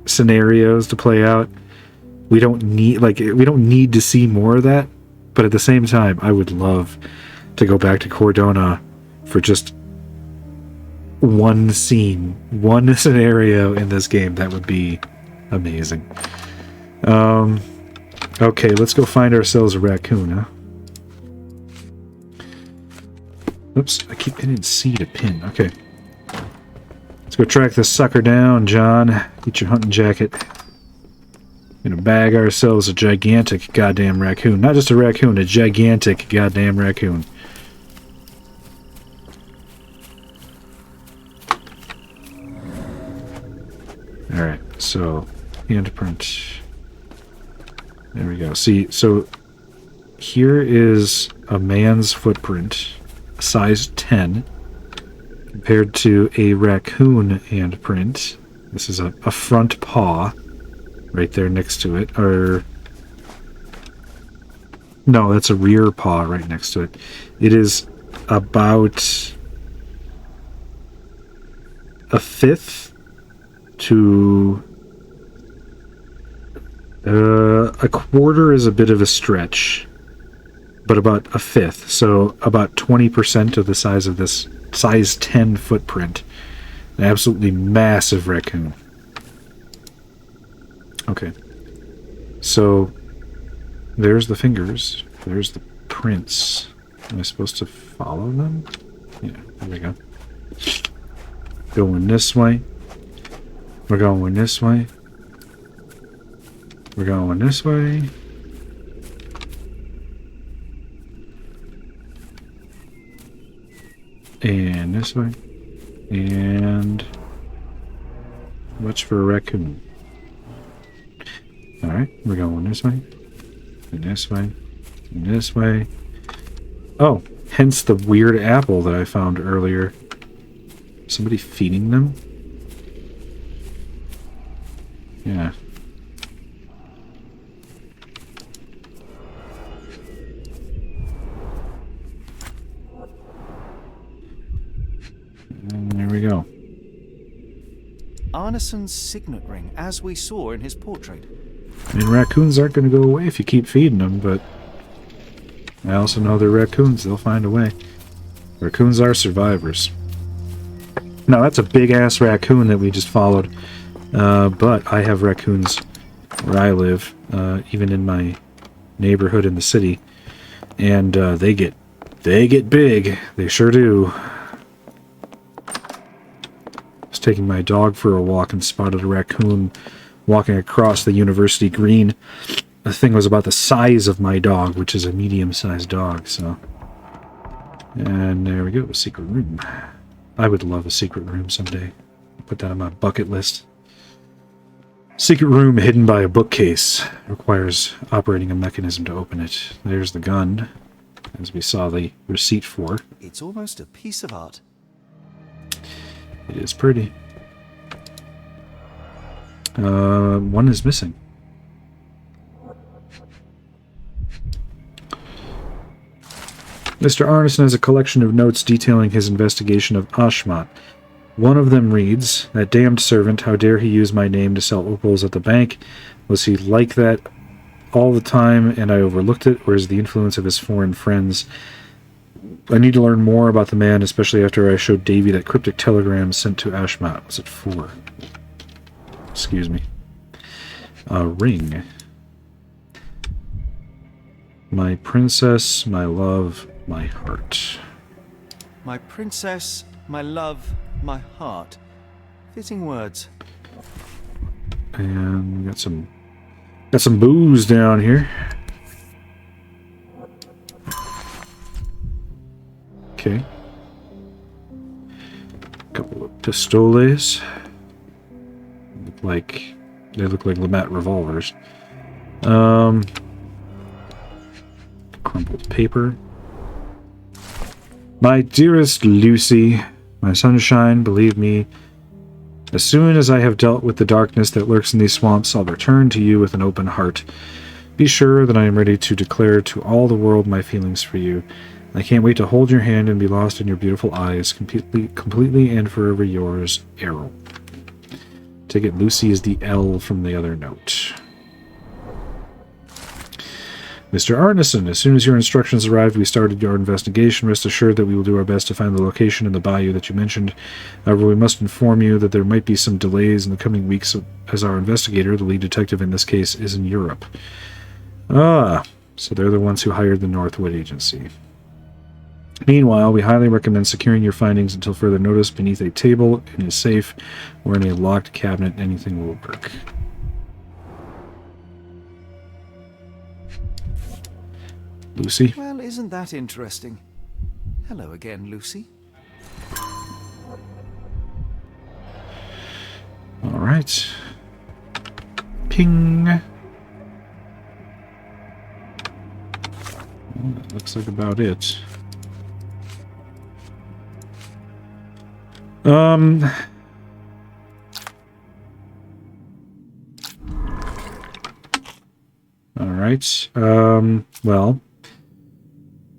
scenarios to play out, we don't need to see more of that, but at the same time, I would love to go back to Cordona for just one scene, one scenario in this game, that would be amazing. Okay, let's go find ourselves a raccoon, huh? Oops, I keep hitting C to pin. Okay. Let's go track this sucker down, John. Get your hunting jacket. Gonna bag ourselves a gigantic goddamn raccoon. Not just a raccoon, a gigantic goddamn raccoon. Alright, so handprint. There we go. See, so here is a man's footprint, size 10, compared to a raccoon handprint. This is a front paw right there next to it. Or no, that's a rear paw right next to it. It is about a fifth to a quarter is a bit of a stretch, but about a fifth, so about 20% of the size of this size 10 footprint. An absolutely massive raccoon. Okay, so there's the fingers, there's the prints. Am I supposed to follow them? Yeah, there we go. Going this way. We're going this way. We're going this way. And this way. And watch for a raccoon. Alright, we're going this way. And this way. And this way. Oh, hence the weird apple that I found earlier. Somebody feeding them? Yeah. And there we go. Arneson's signet ring, as we saw in his portrait. I mean, raccoons aren't going to go away if you keep feeding them, but I also know they're raccoons. They'll find a way. Raccoons are survivors. Now, that's a big-ass raccoon that we just followed. But I have raccoons where I live, even in my neighborhood in the city, and they get big. They sure do. I was taking my dog for a walk and spotted a raccoon walking across the university green. The thing was about the size of my dog, which is a medium-sized dog. So, and there we go, a secret room. I would love a secret room someday. Put that on my bucket list. Secret room hidden by a bookcase. Requires operating a mechanism to open it. There's the gun, as we saw the receipt for. It's almost a piece of art. It is pretty. One is missing. Mr. Arneson has a collection of notes detailing his investigation of Ashmat. One of them reads, "That damned servant, how dare he use my name to sell opals at the bank? Was he like that all the time and I overlooked it, or is the influence of his foreign friends? I need to learn more about the man, especially after I showed Davy that cryptic telegram sent to Ashmat." Was it 4? Excuse me. A ring. My princess, my love, my heart. My princess, my love, my heart. Fitting words. And we got some booze down here. Okay. Couple of pistoles. They look like Lamet revolvers. Crumpled paper. My dearest Lucy, my sunshine, believe me, as soon as I have dealt with the darkness that lurks in these swamps, I'll return to you with an open heart. Be sure that I am ready to declare to all the world my feelings for you. I can't wait to hold your hand and be lost in your beautiful eyes, completely and forever yours, Errol. Take it, Lucy is the L from the other note. Mr. Arneson, as soon as your instructions arrived, we started your investigation. Rest assured that we will do our best to find the location in the bayou that you mentioned. However, we must inform you that there might be some delays in the coming weeks, as our investigator, the lead detective in this case, is in Europe. Ah, so they're the ones who hired the Northwood Agency. Meanwhile, we highly recommend securing your findings until further notice beneath a table, in a safe, or in a locked cabinet. Anything will work. Lucy? Well, isn't that interesting? Hello again, Lucy. Alright. Ping. Well, that looks like about it. Alright. Well,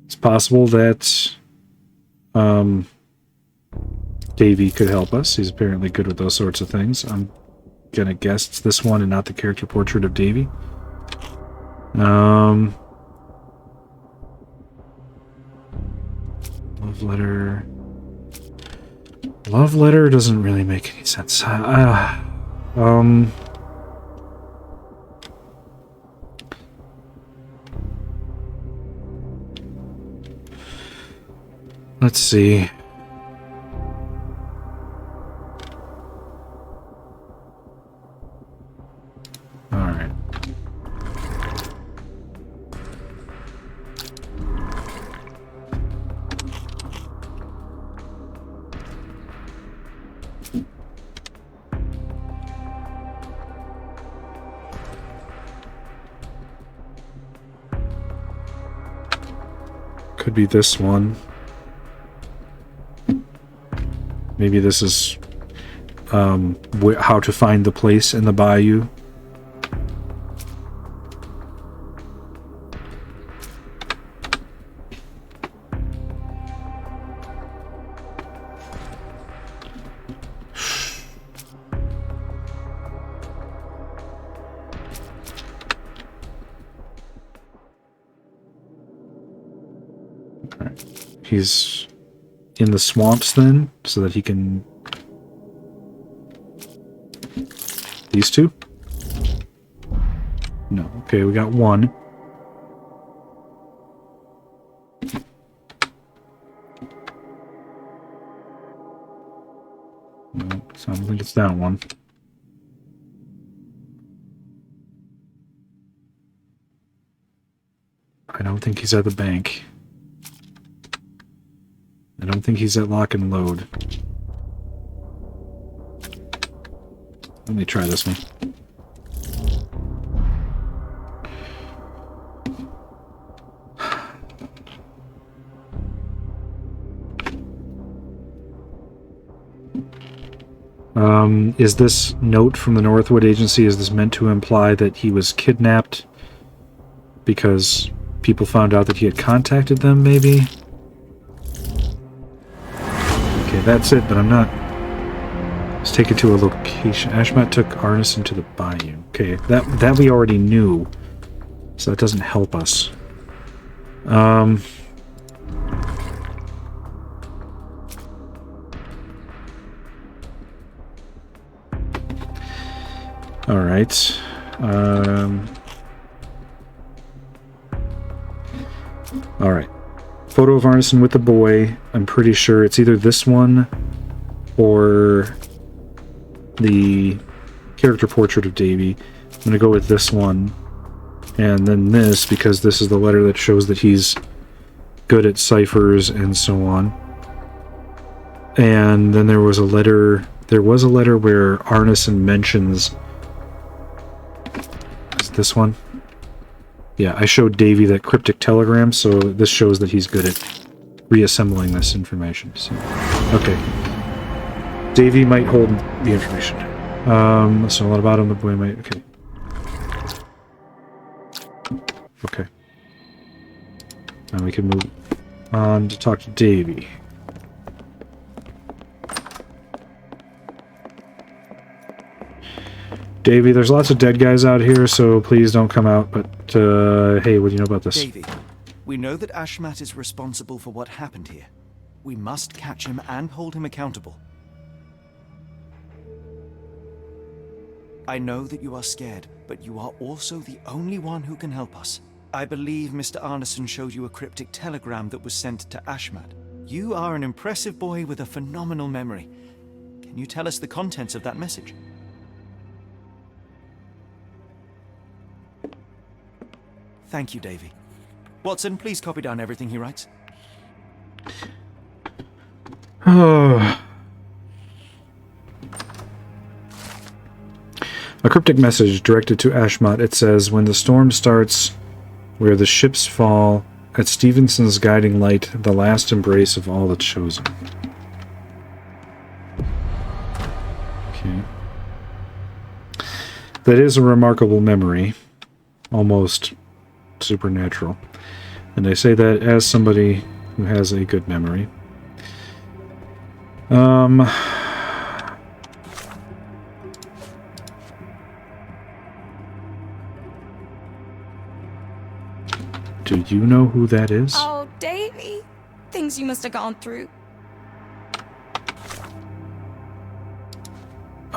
it's possible that Davy could help us. He's apparently good with those sorts of things. I'm gonna guess it's this one and not the character portrait of Davy. Love letter. Love letter doesn't really make any sense. Let's see. All right. Could be this one. Maybe this is how to find the place in the bayou. He's in the swamps then, so that he can... These two? No. Okay, we got one. No, so I don't think it's that one. I don't think he's at the bank. I don't think he's at lock and load. Let me try this one. Is this note from the Northwood Agency, is this meant to imply that he was kidnapped because people found out that he had contacted them, maybe? Okay, that's it, but I'm not... Let's take it to a location. Ashmat took Arneson to the bayou. Okay, that we already knew, so that doesn't help us. Alright. Alright. Photo of Arneson with the boy. I'm pretty sure it's either this one or the character portrait of Davy. I'm going to go with this one. And then this, because this is the letter that shows that he's good at ciphers and so on. And then there was a letter where Arneson mentions... Is it this one? Yeah, I showed Davy that cryptic telegram, so this shows that he's good at reassembling this information. So, okay. Davy might hold the information. So a lot about him, the boy might... Okay. Okay. Now we can move on to talk to Davy. Davey, there's lots of dead guys out here, so please don't come out. But, hey, what do you know about this? Davey, we know that Ashmat is responsible for what happened here. We must catch him and hold him accountable. I know that you are scared, but you are also the only one who can help us. I believe Mr. Arneson showed you a cryptic telegram that was sent to Ashmat. You are an impressive boy with a phenomenal memory. Can you tell us the contents of that message? Thank you, Davey. Watson, please copy down everything he writes. A cryptic message directed to Ashmat. It says, when the storm starts, where the ships fall, at Stevenson's guiding light, the last embrace of all the chosen. Okay. That is a remarkable memory. Almost supernatural. And I say that as somebody who has a good memory. Do you know who that is? Oh, Davey. Things you must have gone through.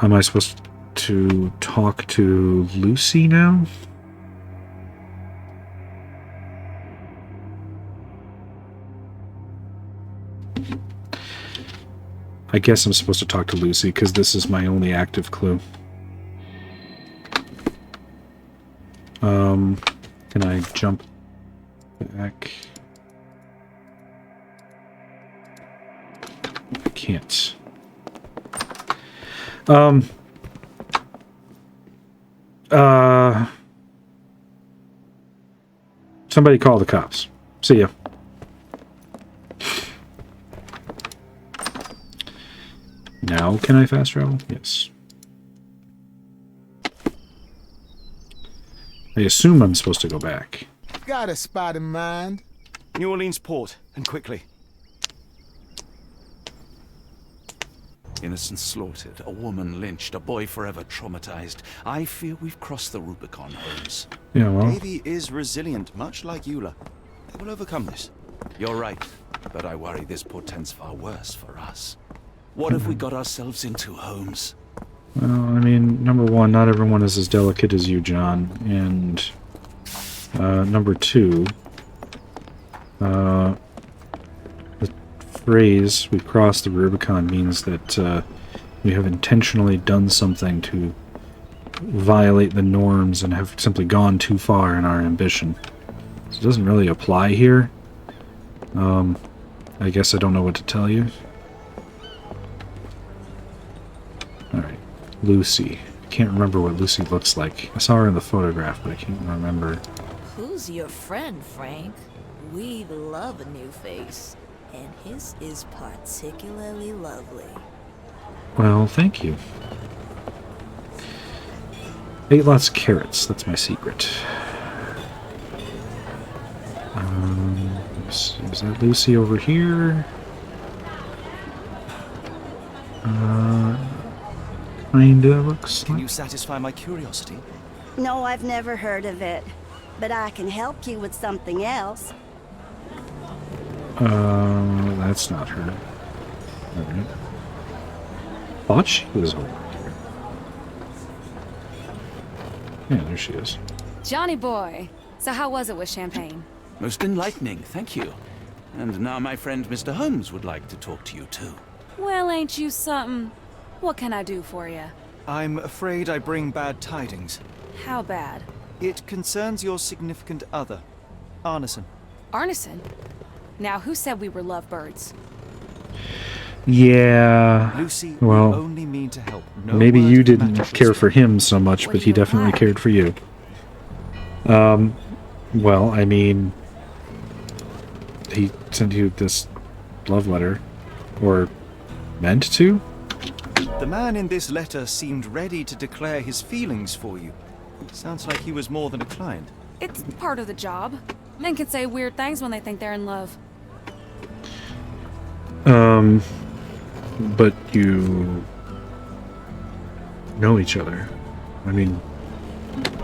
Am I supposed to talk to Lucy now? I guess I'm supposed to talk to Lucy, because this is my only active clue. Can I jump back? I can't. Somebody call the cops. See ya. Now can I fast travel? Yes. I assume I'm supposed to go back. Got a spot in mind. New Orleans port, and quickly. Innocents slaughtered, a woman lynched, a boy forever traumatized. I fear we've crossed the Rubicon, Holmes. Yeah, well. Davey is resilient, much like Eula. They will overcome this. You're right, but I worry this portends far worse for us. What have we got ourselves into, Holmes? Well, I mean, number one, not everyone is as delicate as you, John. And number two, the phrase, we've crossed the Rubicon, means that we have intentionally done something to violate the norms and have simply gone too far in our ambition. So it doesn't really apply here. I guess I don't know what to tell you. Alright, Lucy. I can't remember what Lucy looks like. I saw her in the photograph, but I can't remember. Who's your friend, Frank? We love a new face, and his is particularly lovely. Well, thank you. Ate lots of carrots. That's my secret. Is that Lucy over here? Kinda looks Can like... you satisfy my curiosity? No, I've never heard of it. But I can help you with something else. That's not her. Alright. Thought she was over here. Yeah, there she is. Johnny boy, so how was it with Champagne? Most enlightening, thank you. And now my friend Mr. Holmes would like to talk to you too. Well, ain't you something? What can I do for you? I'm afraid I bring bad tidings. How bad? It concerns your significant other, Arneson. Arneson? Now, who said we were lovebirds? Yeah. Lucy, well, we only mean to help. No maybe word you of didn't matter care shall for him so much, but he definitely cared for you. Well, I mean, he sent you this love letter, or meant to? The man in this letter seemed ready to declare his feelings for you. Sounds like he was more than a client. It's part of the job. Men can say weird things when they think they're in love. But you know each other, I mean...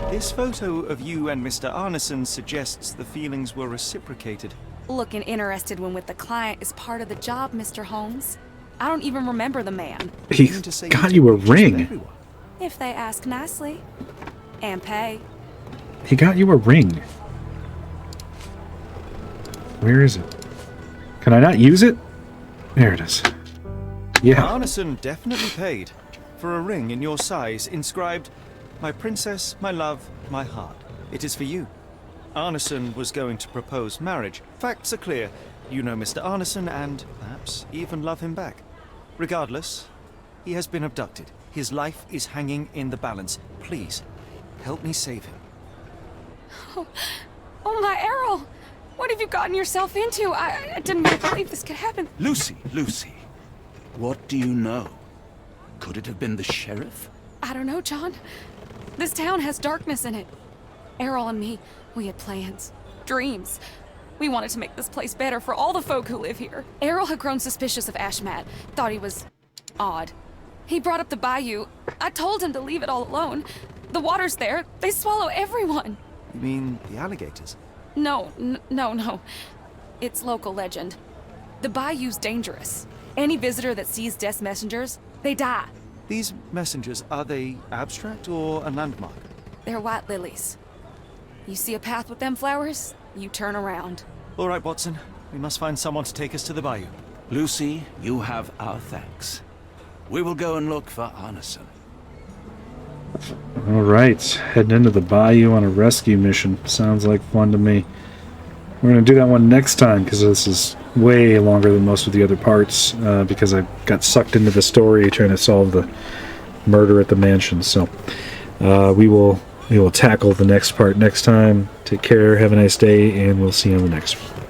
This photo of you and Mr. Arneson suggests the feelings were reciprocated. Looking interested when with the client is part of the job, Mr. Holmes. I don't even remember the man. He got you a ring. If they ask nicely. And pay. He got you a ring. Where is it? Can I not use it? There it is. Yeah. Arneson definitely paid for a ring in your size inscribed, "My princess, my love, my heart. It is for you." Arneson was going to propose marriage. Facts are clear. You know Mr. Arneson and perhaps even love him back. Regardless, he has been abducted. His life is hanging in the balance. Please, help me save him. Oh my Errol! What have you gotten yourself into? I didn't believe this could happen. Lucy, what do you know? Could it have been the sheriff? I don't know, John. This town has darkness in it. Errol and me, we had plans, dreams. We wanted to make this place better for all the folk who live here. Errol had grown suspicious of Ashmat, thought he was odd. He brought up the bayou. I told him to leave it all alone. The water's there. They swallow everyone. You mean the alligators? No. It's local legend. The bayou's dangerous. Any visitor that sees death's messengers, they die. These messengers, are they abstract or a landmark? They're white lilies. You see a path with them flowers, you turn around. All right, Watson. We must find someone to take us to the bayou. Lucy, you have our thanks. We will go and look for Arneson. Alright, heading into the bayou on a rescue mission. Sounds like fun to me. We're going to do that one next time, because this is way longer than most of the other parts, because I got sucked into the story trying to solve the murder at the mansion. So, we will tackle the next part next time. Take care, have a nice day, and we'll see you on the next one.